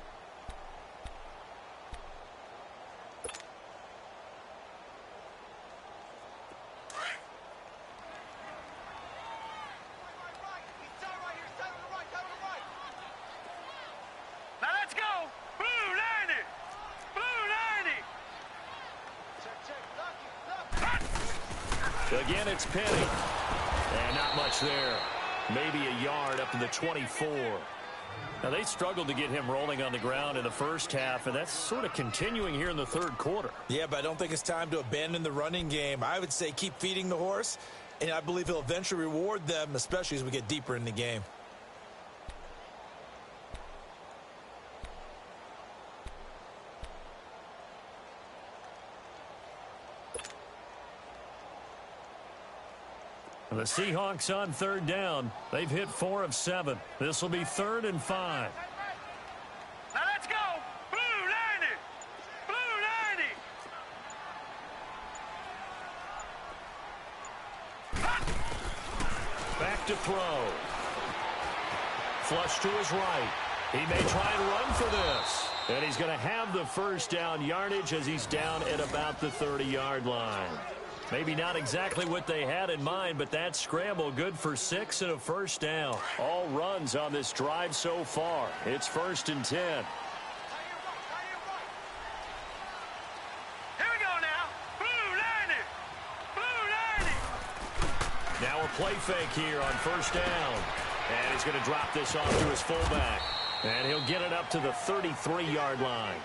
A: Again, it's Penny. And not much there. Maybe a yard up to the 24. Now, they struggled to get him rolling on the ground in the first half, and that's sort of continuing here in the third quarter.
B: Yeah, but I don't think it's time to abandon the running game. I would say keep feeding the horse, and I believe he'll eventually reward them, especially as we get deeper in the game.
A: The Seahawks on 3rd down. They've hit 4 of 7. This will be 3rd and 5.
C: Now let's go. Blue 90. Blue 90.
A: Back to throw. Flush to his right. He may try and run for this. And he's going to have the first down yardage as he's down at about the 30-yard line. Maybe not exactly what they had in mind, but that scramble good for 6 and a first down. All runs on this drive so far. It's 1st and 10.
C: Here we go now. Blue 90. Blue 90.
A: Now a play fake here on 1st down. And he's going to drop this off to his fullback. And he'll get it up to the 33-yard line.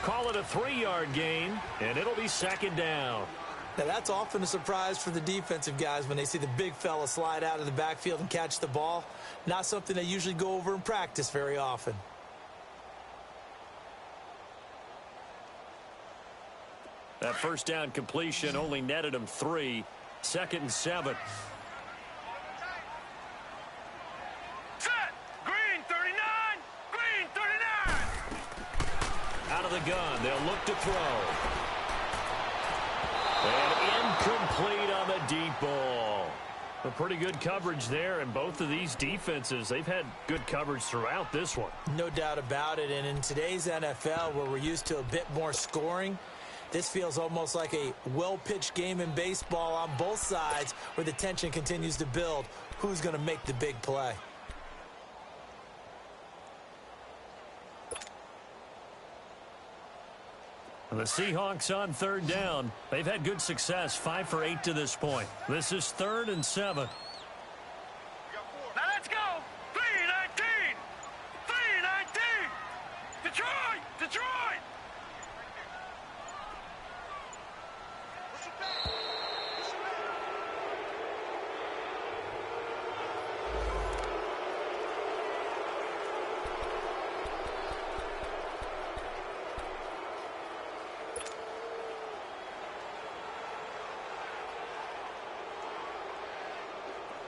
A: Call it a 3-yard gain, and it'll be 2nd down.
B: Now, that's often a surprise for the defensive guys when they see the big fella slide out of the backfield and catch the ball. Not something they usually go over in practice very often.
A: That first down completion only netted him 3. 2nd and 7.
C: Set. Green 39. Green 39.
A: Out of the gun. They'll look to throw. And incomplete on the deep ball. A pretty good coverage there, and both of these defenses, they've had good coverage throughout this one.
B: No doubt about it, and in today's NFL, where we're used to a bit more scoring, this feels almost like a well-pitched game in baseball on both sides where the tension continues to build. Who's going to make the big play?
A: The Seahawks on third down. They've had good success, 5 for 8 to this point. This is 3rd and 7.
C: Now let's go. 3-19. 3-19. Detroit. Detroit.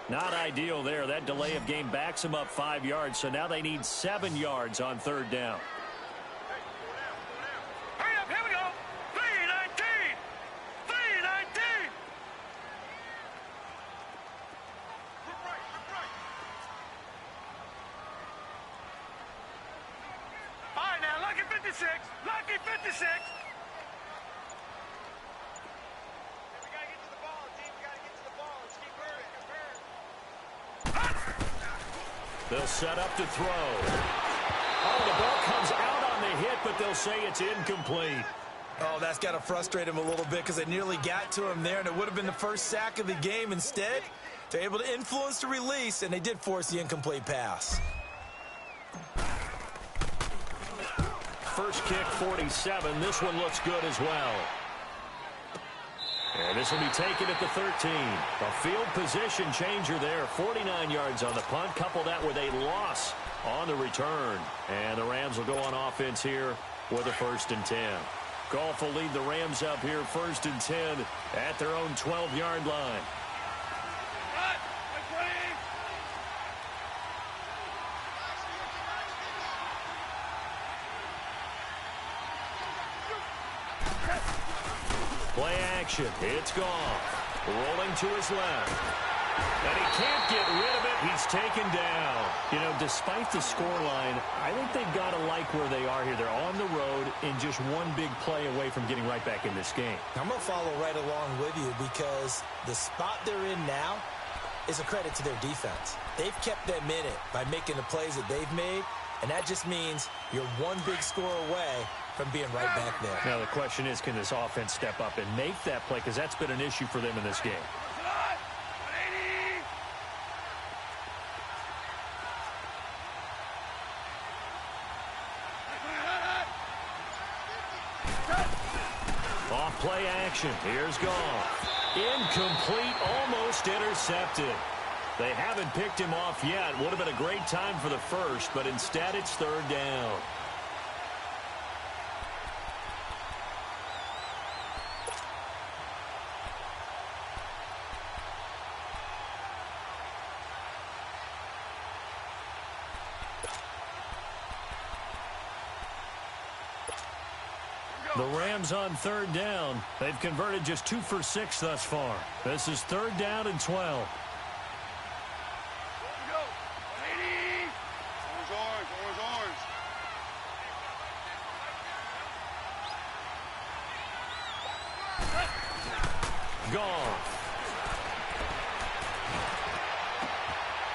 A: Not ideal there. That delay of game backs them up 5 yards, so now they need 7 yards on third down.
C: Hurry up, here we go. 3-19. 3-19. All right, now, lucky 56. Lucky 56. We got to get to the ball, team. We got to get to the ball. Let's keep moving.
A: They'll set up to throw. Oh, the ball comes out on the hit, but they'll say it's incomplete.
B: Oh, that's got to frustrate him a little bit because they nearly got to him there, and it would have been the first sack of the game. Instead, they're able to influence the release, and they did force the incomplete pass.
A: First kick, 47. This one looks good as well. And this will be taken at the 13. A field position changer there. 49 yards on the punt. Couple that with a loss on the return. And the Rams will go on offense here with a 1st and 10. Goff will lead the Rams up here 1st and 10 at their own 12-yard line. Play action. It's Goff. Rolling to his left. And he can't get rid of it. He's taken down. You know, despite the scoreline, I think they've got to like where they are here. They're on the road and just one big play away from getting right back in this game.
B: I'm going to follow right along with you because the spot they're in now is a credit to their defense. They've kept them in it by making the plays that they've made, and that just means you're one big score away from being right back there.
A: Now, the question is, can this offense step up and make that play? Because that's been an issue for them in this game. Off play action. Here's Goff. Incomplete, almost intercepted. They haven't picked him off yet. Would have been a great time for the first, but instead it's 3rd down. The Rams on 3rd down. They've converted just 2 for 6 thus far. This is 3rd down and 12. Goff.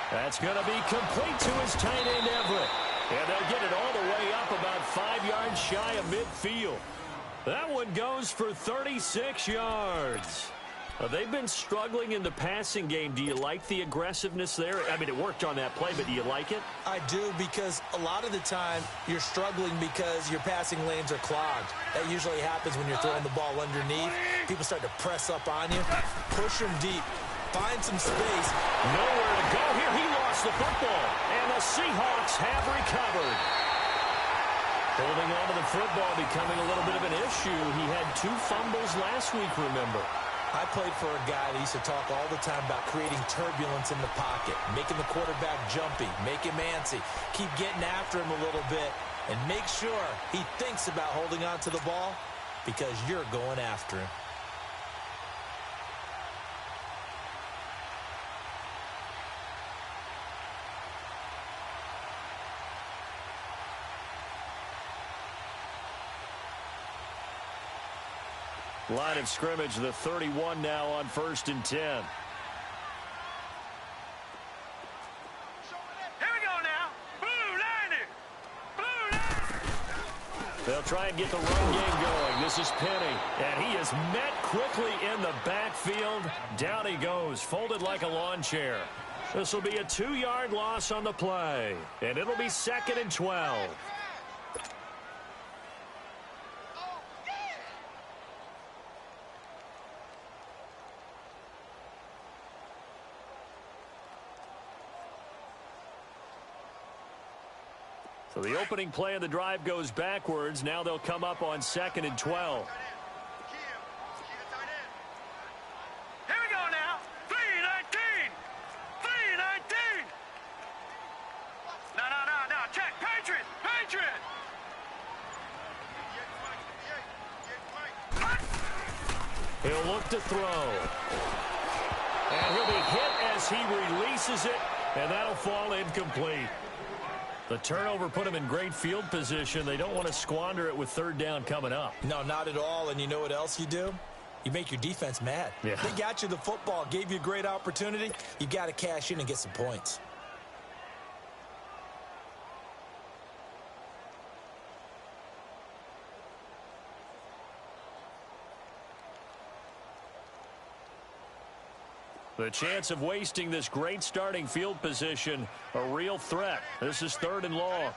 A: That's going to be complete to his tight end, Everett. And they'll get it all the way up about 5 yards shy of midfield. That one goes for 36 yards. They've been struggling in the passing game. Do you like the aggressiveness there? I mean, it worked on that play, but do you like it?
B: I do, because a lot of the time you're struggling because your passing lanes are clogged. That usually happens when you're throwing the ball underneath. People start to press up on you. Push them deep. Find some space.
A: Nowhere to go here. He lost the football. And the Seahawks have recovered. Holding on to the football becoming a little bit of an issue. He had 2 fumbles last week, remember.
B: I played for a guy that used to talk all the time about creating turbulence in the pocket, making the quarterback jumpy, make him antsy, keep getting after him a little bit, and make sure he thinks about holding on to the ball because you're going after him.
A: Line of scrimmage, the 31 now on 1st and 10.
C: Here we go now. Blue line it. Blue line.
A: They'll try and get the run game going. This is Penny, and he is met quickly in the backfield. Down he goes, folded like a lawn chair. This will be a 2-yard loss on the play, and it'll be 2nd and 12. So the opening play of the drive goes backwards. Now they'll come up on 2nd and 12.
C: Here we go now. 3-19. 3-19. No. Check. Patriot.
A: He'll look to throw. And he'll be hit as he releases it, and that'll fall incomplete. The turnover put him in great field position. They don't want to squander it with 3rd down coming up.
B: No, not at all. And you know what else you do? You make your defense mad.
A: Yeah.
B: They got you the football, gave you a great opportunity. You got to cash in and get some points.
A: The chance of wasting this great starting field position, a real threat. This is 3rd and long.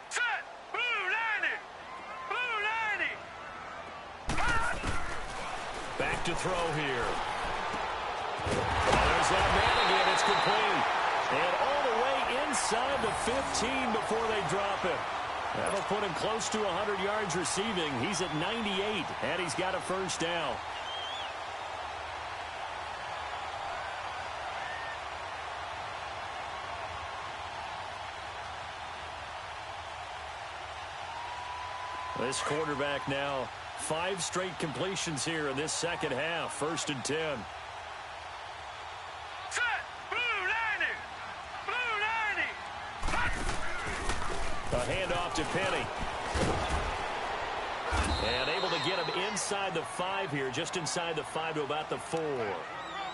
C: Set. Blue 90.
A: Back to throw here. There's that man again. It's complete. And all the way inside the 15 before they drop it. That'll put him close to 100 yards receiving. He's at 98, and he's got a 1st down. This quarterback now, 5 straight completions here in this second half. 1st and 10.
C: Set. Blue 90.
A: A handoff to Penny. And able to get him inside the 5 here, just inside the 5 to about the 4.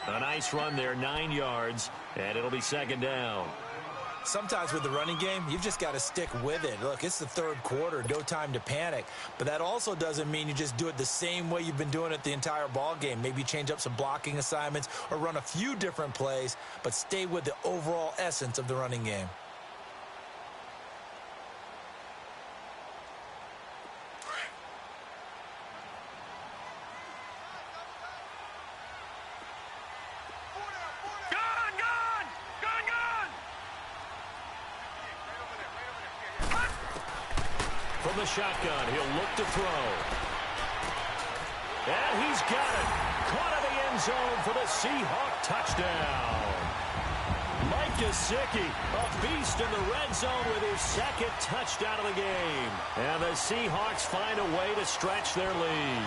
A: A nice run there, 9 yards, and it'll be 2nd down.
B: Sometimes with the running game, you've just got to stick with it. Look, it's the 3rd quarter, no time to panic. But that also doesn't mean you just do it the same way you've been doing it the entire ball game. Maybe change up some blocking assignments or run a few different plays, but stay with the overall essence of the running game.
A: From the shotgun, he'll look to throw. And he's got it. Caught in the end zone for the Seahawks touchdown. Mike Gesicki, a beast in the red zone with his 2nd touchdown of the game. And the Seahawks find a way to stretch their lead.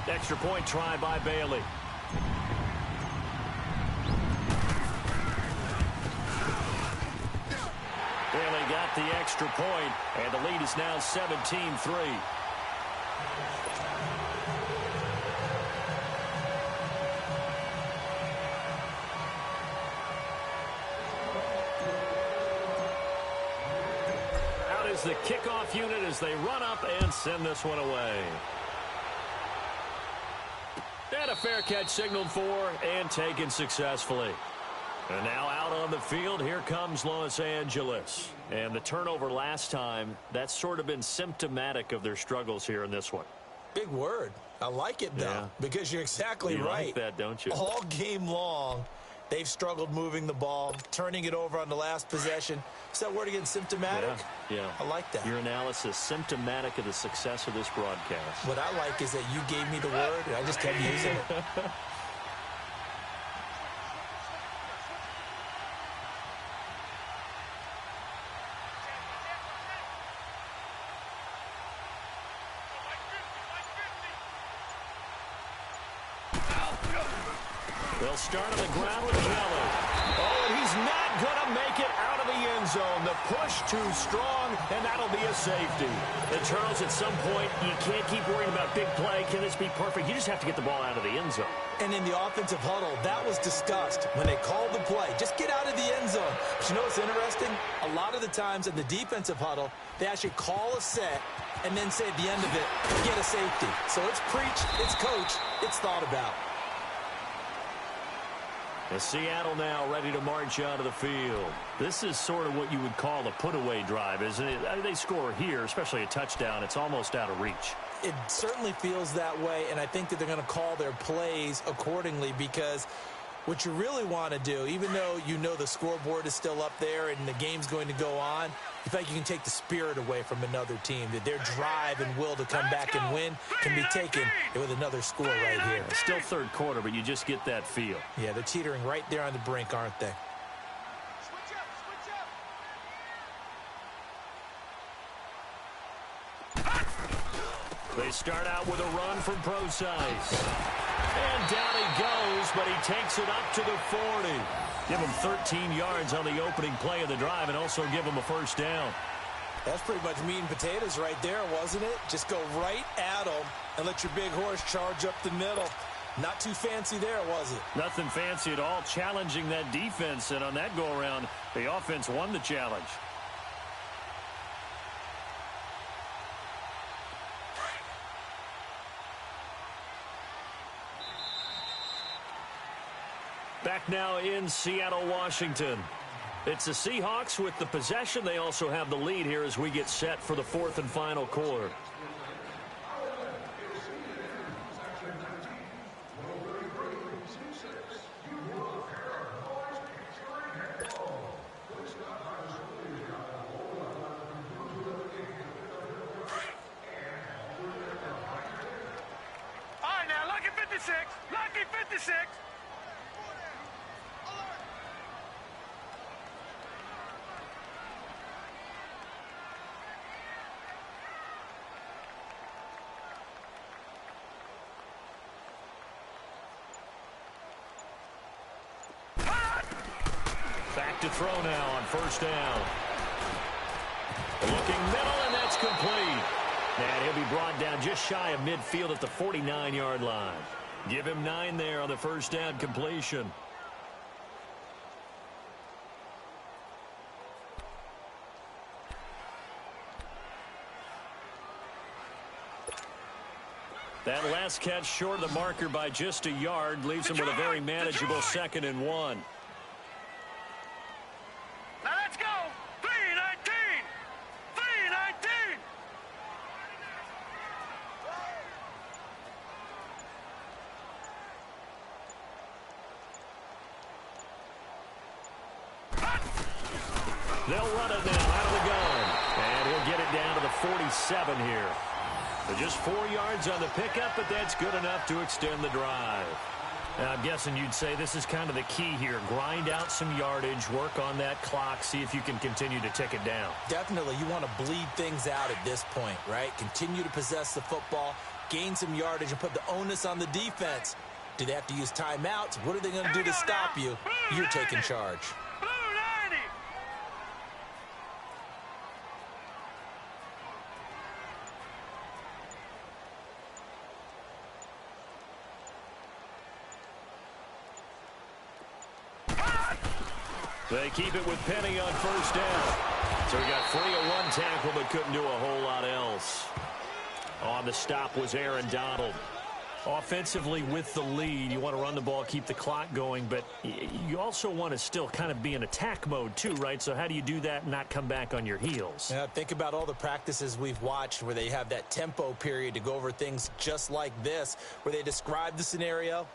A: Extra point try by Bailey. Bailey got the extra point, and the lead is now 17-3. Out is the kickoff unit as they run up and send this one away. And a fair catch signaled for and taken successfully. And now out on the field, here comes Los Angeles. And the turnover last time, that's sort of been symptomatic of their struggles here in this one.
B: Big word. I like it, though, because you're exactly right.
A: You like that, don't you?
B: All game long, they've struggled moving the ball, turning it over on the last possession. Is that word again, symptomatic?
A: Yeah.
B: I like that.
A: Your analysis, symptomatic of the success of this broadcast.
B: What I like is that you gave me the word, and I just kept using it.
A: They'll start on the ground with Della. Oh, and he's not going to make it out of the end zone. The push too strong, and that'll be a safety. And Charles, at some point, you can't keep worrying about big play. Can this be perfect? You just have to get the ball out of the end zone.
B: And in the offensive huddle, that was discussed when they called the play. Just get out of the end zone. But you know what's interesting? A lot of the times in the defensive huddle, they actually call a set and then say at the end of it, get a safety. So it's preach, it's coach, it's thought about.
A: And Seattle now ready to march out of the field. This is sort of what you would call a put-away drive, isn't it? I mean, they score here, especially a touchdown. It's almost out of reach.
B: It certainly feels that way, and I think that they're going to call their plays accordingly because what you really want to do, even though you know the scoreboard is still up there and the game's going to go on, you feel like you can take the spirit away from another team, that their drive and will to come back and win can be taken with another score right here.
A: It's still third quarter, but you just get that feel.
B: Yeah, they're teetering right there on the brink, aren't they?
A: They start out with a run from Procise. And down he goes, but he takes it up to the 40. Give him 13 yards on the opening play of the drive and also give him a first down.
B: That's pretty much meat and potatoes right there, wasn't it? Just go right at them and let your big horse charge up the middle. Not too fancy there, was it?
A: Nothing fancy at all, challenging that defense. And on that go-around, the offense won the challenge. Back now in Seattle, Washington. It's the Seahawks with the possession. They also have the lead here as we get set for the fourth and final quarter.
C: All right, now, lucky 56. Lucky 56.
A: Back to throw now on first down. Looking middle, and that's complete. And he'll be brought down just shy of midfield at the 49-yard line. Give him 9 there on the first down completion. That last catch short of the marker by just a yard leaves him with a very manageable 2nd and 1.
C: Now let's go. 319. 319.
A: They'll run it now out of the gun. And he'll get it down to the 47 here. So just 4 yards on the pickup, but that's good enough to extend the drive. Now, I'm guessing you'd say this is kind of the key here. Grind out some yardage, work on that clock, see if you can continue to tick it down.
B: Definitely, you want to bleed things out at this point, right? Continue to possess the football, gain some yardage, and put the onus on the defense. Do they have to use timeouts? What are they going to do to stop you? You're taking charge.
C: Blue 90.
A: They keep it with Penny on first down. So he got free of one tackle but couldn't do a whole lot else. On the stop was Aaron Donald. Offensively with the lead, you want to run the ball, keep the clock going, but you also want to still kind of be in attack mode too, right? So how do you do that and not come back on your heels?
B: Yeah, think about all the practices we've watched where they have that tempo period to go over things just like this, where they describe the scenario,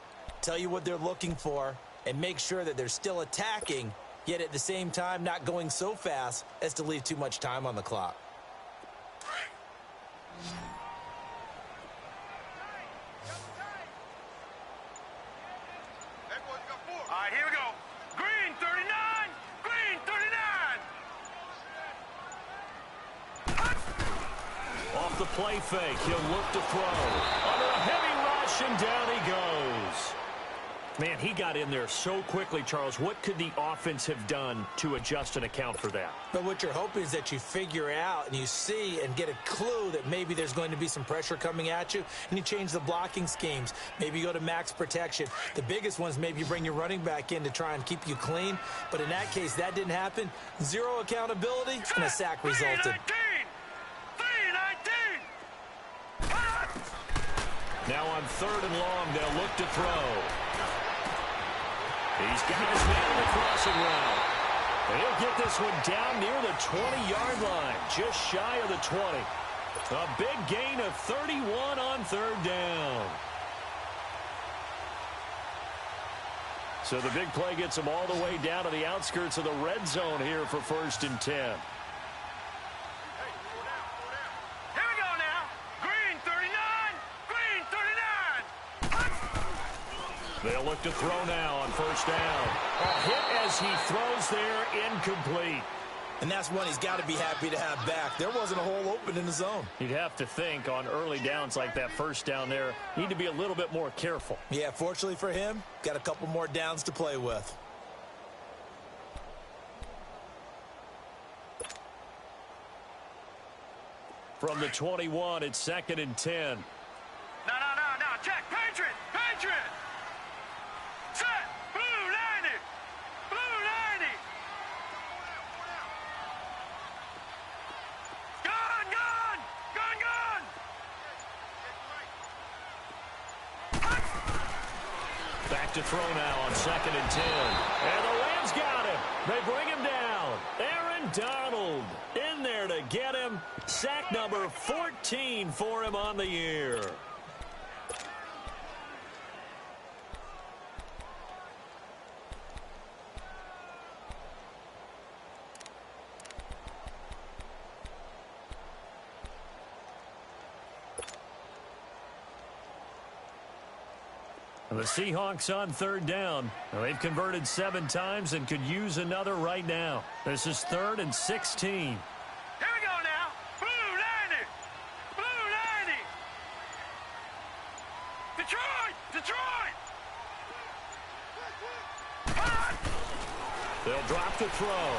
B: tell you what they're looking for, and make sure that they're still attacking, yet at the same time not going so fast as to leave too much time on the clock.
C: All right, here we go. Green 39. Green 39.
A: Off the play fake, he'll look to throw. Under a heavy rush, and down he goes. Man, he got in there so quickly, Charles. What could the offense have done to adjust and account for that?
B: But what you're hoping is that you figure out and you see and get a clue that maybe there's going to be some pressure coming at you, and you change the blocking schemes. Maybe you go to max protection. The biggest ones, maybe you bring your running back in to try and keep you clean. But in that case, that didn't happen. Zero accountability, and a sack resulted.
A: Now on 3rd and long, they'll look to throw. He's got his man in the crossing route. And he'll get this one down near the 20-yard line, just shy of the 20. A big gain of 31 on 3rd down. So the big play gets him all the way down to the outskirts of the red zone here for 1st and 10. They'll look to throw now on 1st down. A hit as he throws there, incomplete.
B: And that's one he's got to be happy to have back. There wasn't a hole open in the zone.
A: You'd have to think on early downs like that 1st down there, need to be a little bit more careful.
B: Yeah, fortunately for him, got a couple more downs to play with.
A: From the 21, it's 2nd and 10.
C: No, check, Patriot! Set! Blue 90! Gun!
A: Back to throw now on 2nd and 10. And the Rams got him. They bring him down. Aaron Donald in there to get him. Sack number 14 for him on the year. The Seahawks on 3rd down. Now, they've converted 7 times and could use another right now. This is 3rd and 16.
C: Here we go now. Blue 90! Detroit!
A: They'll drop the throw.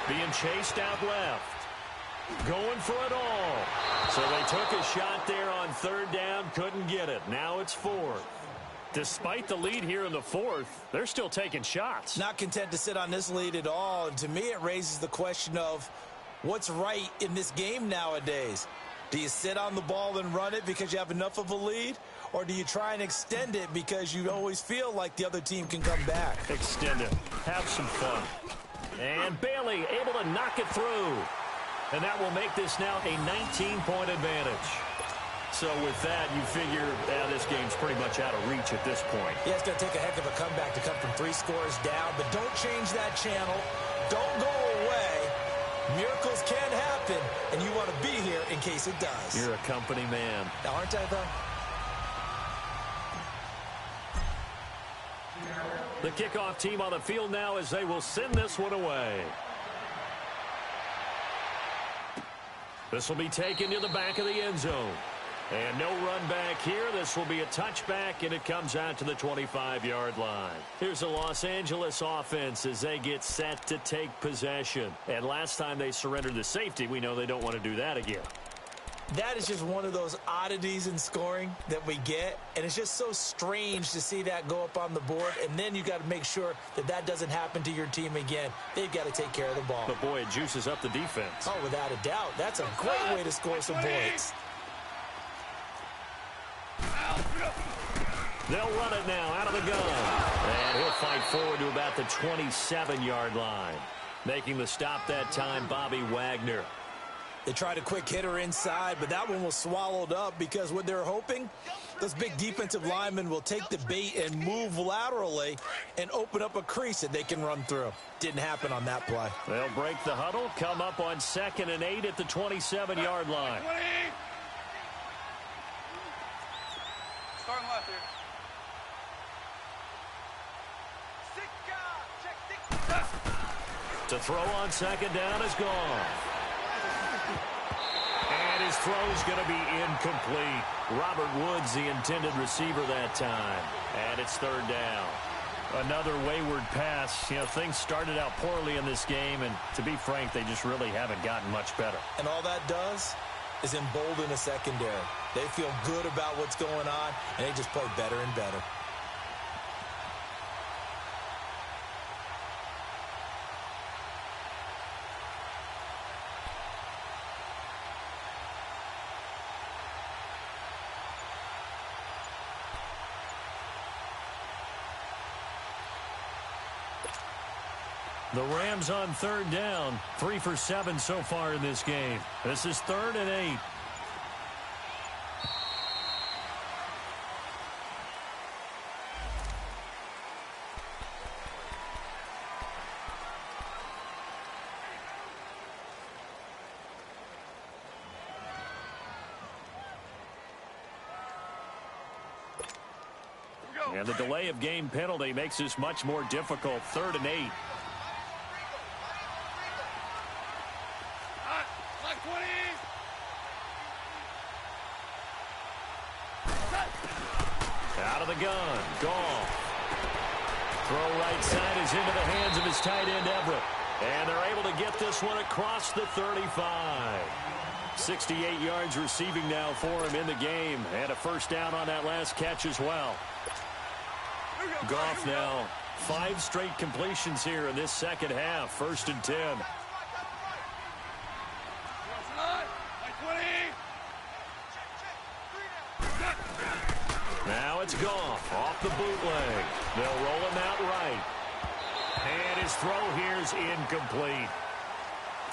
A: Being chased out left. Going for it all. So they took a shot there on 3rd down. Couldn't get it. Now it's 4th. Despite the lead here in the 4th, they're still taking shots.
B: Not content to sit on this lead at all. And to me, it raises the question of what's right in this game nowadays. Do you sit on the ball and run it because you have enough of a lead? Or do you try and extend it because you always feel like the other team can come back?
A: Extend it. Have some fun. And Bailey able to knock it through. And that will make this now a 19-point advantage. So with that, you figure this game's pretty much out of reach at this point.
B: Yeah, it's going to take a heck of a comeback to come from 3 scores down. But don't change that channel. Don't go away. Miracles can happen, and you want to be here in case it does.
A: You're a company man.
B: Now, aren't I, though?
A: The kickoff team on the field now as they will send this one away. This will be taken to the back of the end zone. And no run back here. This will be a touchback, and it comes out to the 25-yard line. Here's the Los Angeles offense as they get set to take possession. And last time they surrendered the safety, we know they don't want to do that again.
B: That is just one of those oddities in scoring that we get, and it's just so strange to see that go up on the board, and then you got to make sure that that doesn't happen to your team again. They've got to take care of the ball.
A: But, boy, it juices up the defense.
B: Oh, without a doubt. That's a great way to score some points.
A: They'll run it now out of the gun. And he'll fight forward to about the 27-yard line. Making the stop that time, Bobby Wagner.
B: They tried a quick hitter inside, but that one was swallowed up because what they're hoping, those big defensive linemen will take the bait and move laterally and open up a crease that they can run through. Didn't happen on that play.
A: They'll break the huddle, come up on 2nd and 8 at the 27-yard line.
C: Starting left here.
A: To throw on 2nd down is gone. And his throw's going to be incomplete. Robert Woods, the intended receiver that time. And it's third down. Another wayward pass. You know, things started out poorly in this game, and to be frank, they just really haven't gotten much better.
B: And all that does is embolden a secondary. They feel good about what's going on, and they just play better and better.
A: The Rams on third down, 3 for 7 so far in this game. This is 3rd and 8. And the delay of game penalty makes this much more difficult. 3rd and 8. Out of the gun, Goff. Throw right side is into the hands of his tight end, Everett. And they're able to get this one across the 35. 68 yards receiving now for him in the game. And a first down on that last catch as well. Goff now, 5 straight completions here in this second half. 1st and 10. Now it's Goff off the bootleg. They'll roll him out right. And his throw here is incomplete.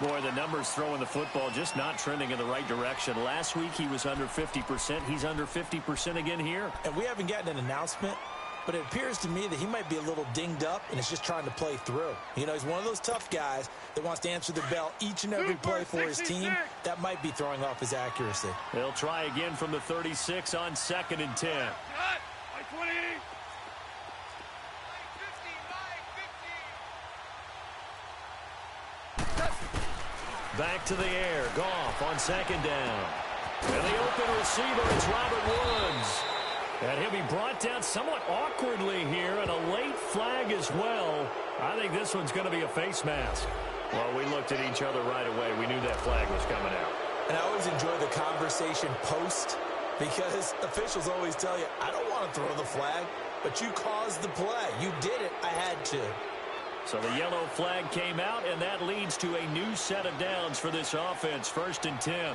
A: Boy, the numbers throwing the football just not trending in the right direction. Last week he was under 50%. He's under 50% again here.
B: And we haven't gotten an announcement, but it appears to me that he might be a little dinged up and is just trying to play through. You know, he's one of those tough guys that wants to answer the bell each and every play for his team. That might be throwing off his accuracy.
A: They'll try again from the 36 on 2nd and 10. Back to the air. Goff on 2nd down. And the open receiver, it's Robert Woods. And he'll be brought down somewhat awkwardly here, and a late flag as well. I think this one's going to be a face mask. Well, we looked at each other right away. We knew that flag was coming out.
B: And I always enjoy the conversation post, because officials always tell you, I don't want to throw the flag, but you caused the play. You did it. I had to.
A: So the yellow flag came out, and that leads to a new set of downs for this offense. 1st and 10.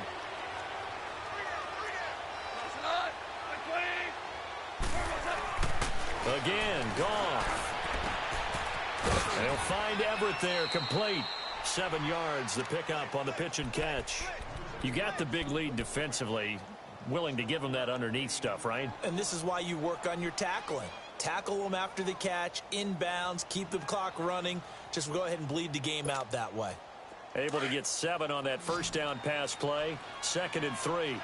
A: Again, Goff. And he'll find Everett there, complete. 7 yards, the pickup on the pitch and catch. You got the big lead defensively. Willing to give him that underneath stuff, right?
B: And this is why you work on your tackling. Tackle them after the catch, inbounds, keep the clock running. Just go ahead and bleed the game out that way.
A: Able to get 7 on that first down pass play. 2nd and 3.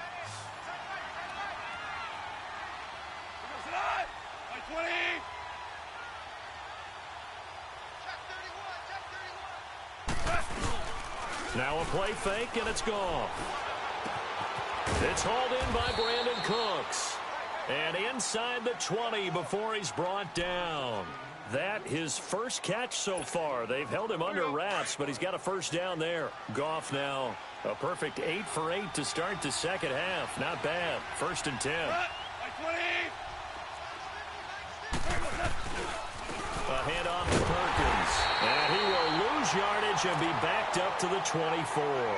A: Now a play fake, and it's gone. It's hauled in by Brandon Cooks. And inside the 20 before he's brought down. That his first catch so far. They've held him under wraps, but he's got a first down there. Goff now a perfect 8 for 8 to start the second half. Not bad. 1st and 10. A handoff to Perkins. And he will lose yardage and be backed up to the 24.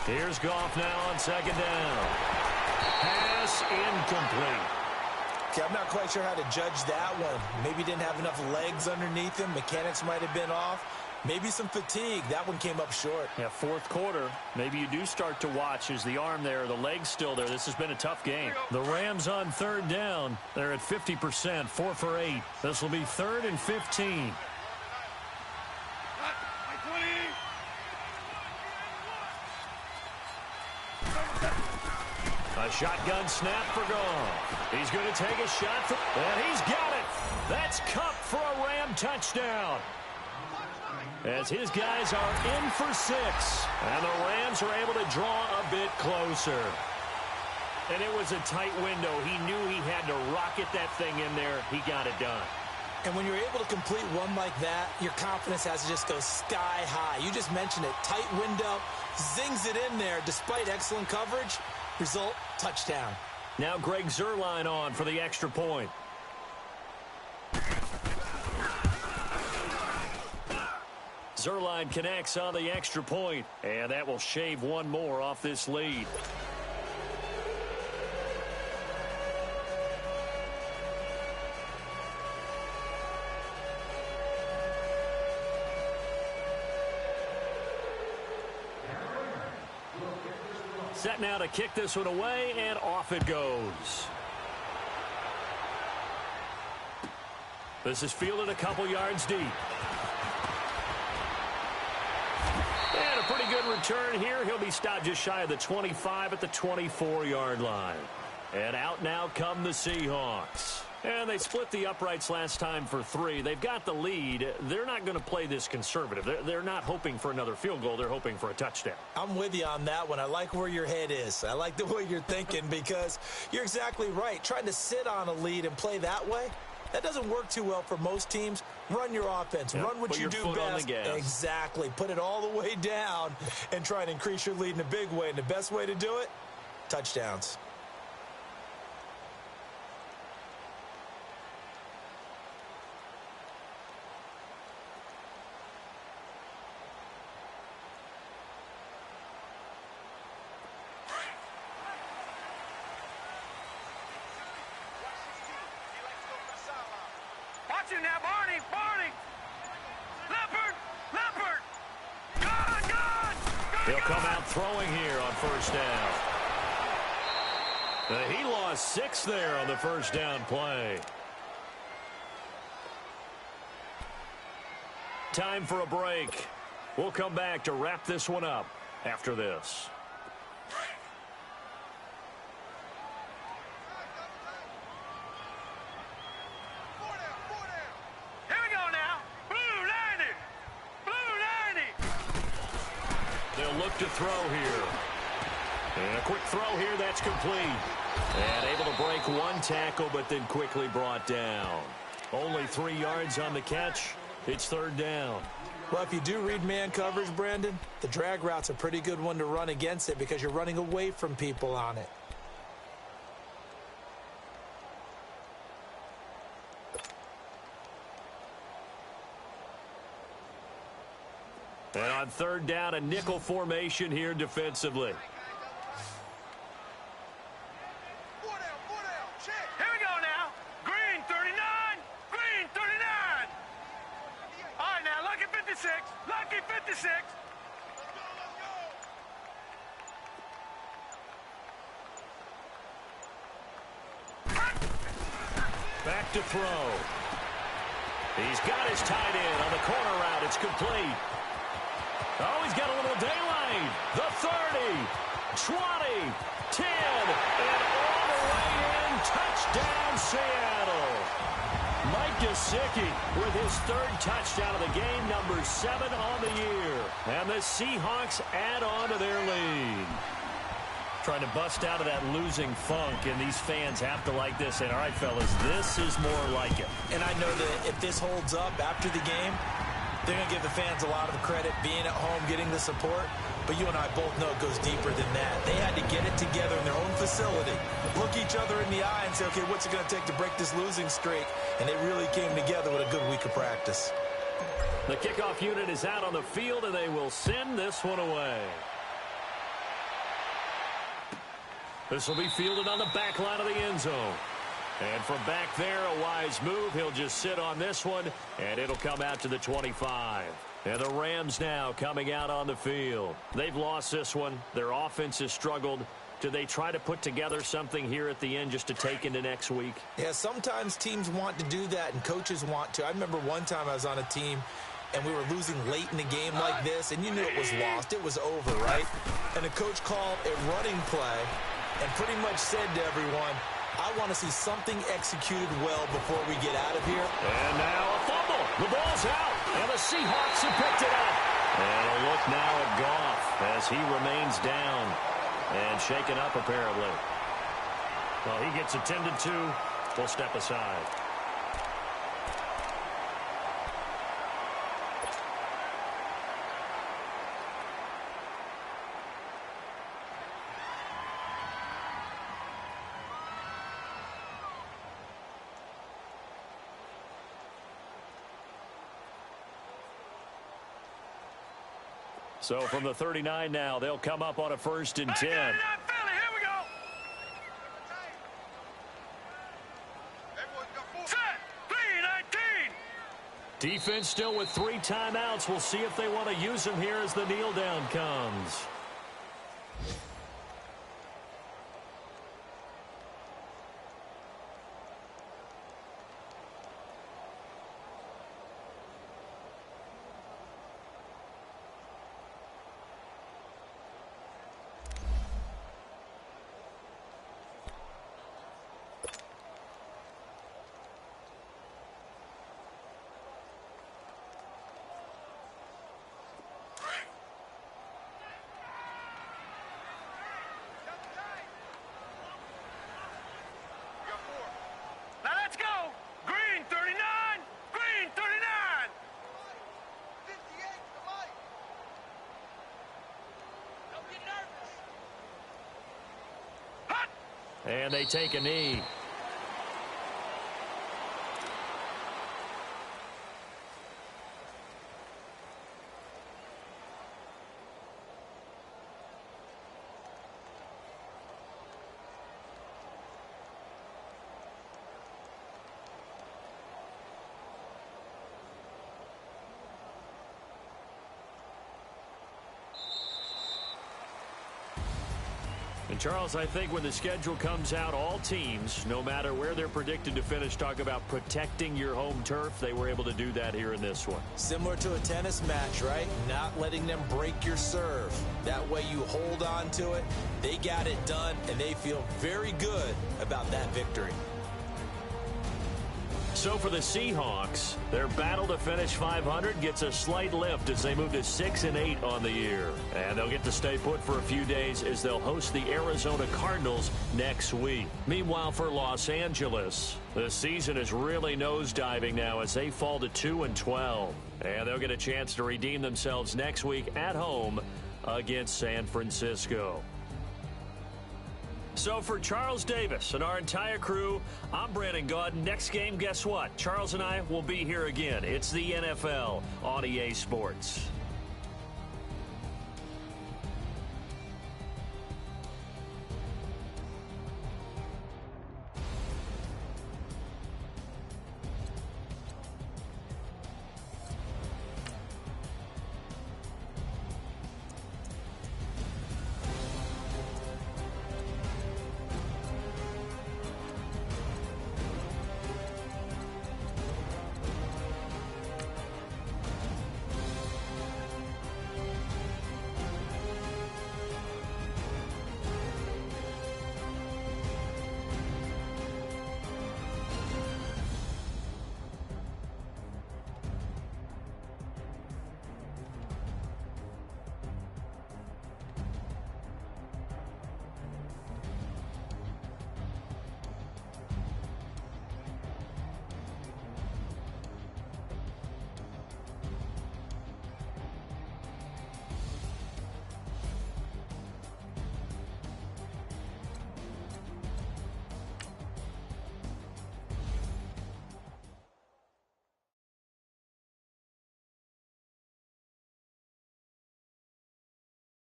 A: Here's Goff now on 2nd down. Pass incomplete.
B: Okay, I'm not quite sure how to judge that one. Maybe didn't have enough legs underneath him. Mechanics might have been off. Maybe some fatigue. That one came up short.
A: Yeah, fourth quarter. Maybe you do start to watch as the arm there, the leg's still there. This has been a tough game. The Rams on third down. They're at 50%, 4 for 8. This will be 3rd and 15. A shotgun snap for Goff. He's going to take a shot, and he's got it. That's Kupp for a Ram touchdown. As his guys are in for 6, and the Rams are able to draw a bit closer. And it was a tight window. He knew he had to rocket that thing in there. He got it done.
B: And when you're able to complete one like that, your confidence has to just go sky high. You just mentioned it. Tight window, zings it in there despite excellent coverage. Result, touchdown.
A: Now Greg Zuerlein on for the extra point. Zuerlein connects on the extra point, and that will shave one more off this lead. Set now to kick this one away, and off it goes. This is fielded a couple yards deep. And a pretty good return here. He'll be stopped just shy of the 25 at the 24-yard line. And out now come the Seahawks. And they split the uprights last time for 3. They've got the lead. They're not going to play this conservative. They're not hoping for another field goal. They're hoping for a touchdown.
B: I'm with you on that one. I like where your head is. I like the way you're thinking because you're exactly right. Trying to sit on a lead and play that way, that doesn't work too well for most teams. Run your offense. Run what you do best. Exactly. Put it all the way down and try and increase your lead in a big way. And the best way to do it, touchdowns.
C: Watch it now, Barney, Barney. Leopard. Good.
A: He'll come out throwing here on first down. He lost 6 there on the first down play. Time for a break. We'll come back to wrap this one up after this. Look to throw here. And a quick throw here, that's complete. And able to break one tackle, but then quickly brought down. Only 3 yards on the catch. It's third down.
B: Well, if you do read man coverage, Brandon, the drag route's a pretty good one to run against it because you're running away from people on it.
A: And on third down, a nickel formation here defensively.
C: Here we go now. Green 39. Green 39. All right, now, lucky 56. Lucky 56.
A: Back to throw. He's got his tight end on the corner route. It's complete. Oh, he's got a little daylight. The 30, 20, 10, and all the way in. Touchdown, Seattle. Mike Gesicki with his 3rd touchdown of the game, number 7 on the year. And the Seahawks add on to their lead. Trying to bust out of that losing funk, and these fans have to like this. And all right, fellas, this is more like it.
B: And I know that if this holds up after the game, they're going to give the fans a lot of credit, being at home, getting the support. But you and I both know it goes deeper than that. They had to get it together in their own facility, look each other in the eye and say, okay, what's it going to take to break this losing streak? And they really came together with a good week of practice.
A: The kickoff unit is out on the field, and they will send this one away. This will be fielded on the back line of the end zone. And from back there, a wise move. He'll just sit on this one, and it'll come out to the 25. And the Rams now coming out on the field. They've lost this one. Their offense has struggled. Do they try to put together something here at the end just to take into next week?
B: Yeah, sometimes teams want to do that and coaches want to. I remember one time I was on a team and we were losing late in the game like this, and you knew it was lost. It was over, right? And the coach called a running play and pretty much said to everyone, I want to see something executed well before we get out of here.
A: And now a fumble. The ball's out. And the Seahawks have picked it up. And a look now at Goff as he remains down and shaken up apparently. Well, he gets attended to. We'll step aside. So from the 39 now, they'll come up on a 1st and 10.
C: Here we go. Set. 3-19.
A: Defense still with 3 timeouts. We'll see if they want to use them here as the kneel down comes.
C: Now let's go. Green 39. Green 39. 58 to Mike. Don't get nervous. Hot.
A: And they take a knee. And Charles, I think when the schedule comes out, all teams, no matter where they're predicted to finish, talk about protecting your home turf. They were able to do that here in this one.
B: Similar to a tennis match, right? Not letting them break your serve. That way you hold on to it. They got it done, and they feel very good about that victory.
A: So for the Seahawks, their battle to finish 500 gets a slight lift as they move to 6-8 on the year. And they'll get to stay put for a few days as they'll host the Arizona Cardinals next week. Meanwhile, for Los Angeles, the season is really nosediving now as they fall to 2-12. And they'll get a chance to redeem themselves next week at home against San Francisco. So for Charles Davis and our entire crew, I'm Brandon Gaudin. Next game, guess what? Charles and I will be here again. It's the NFL on EA Sports.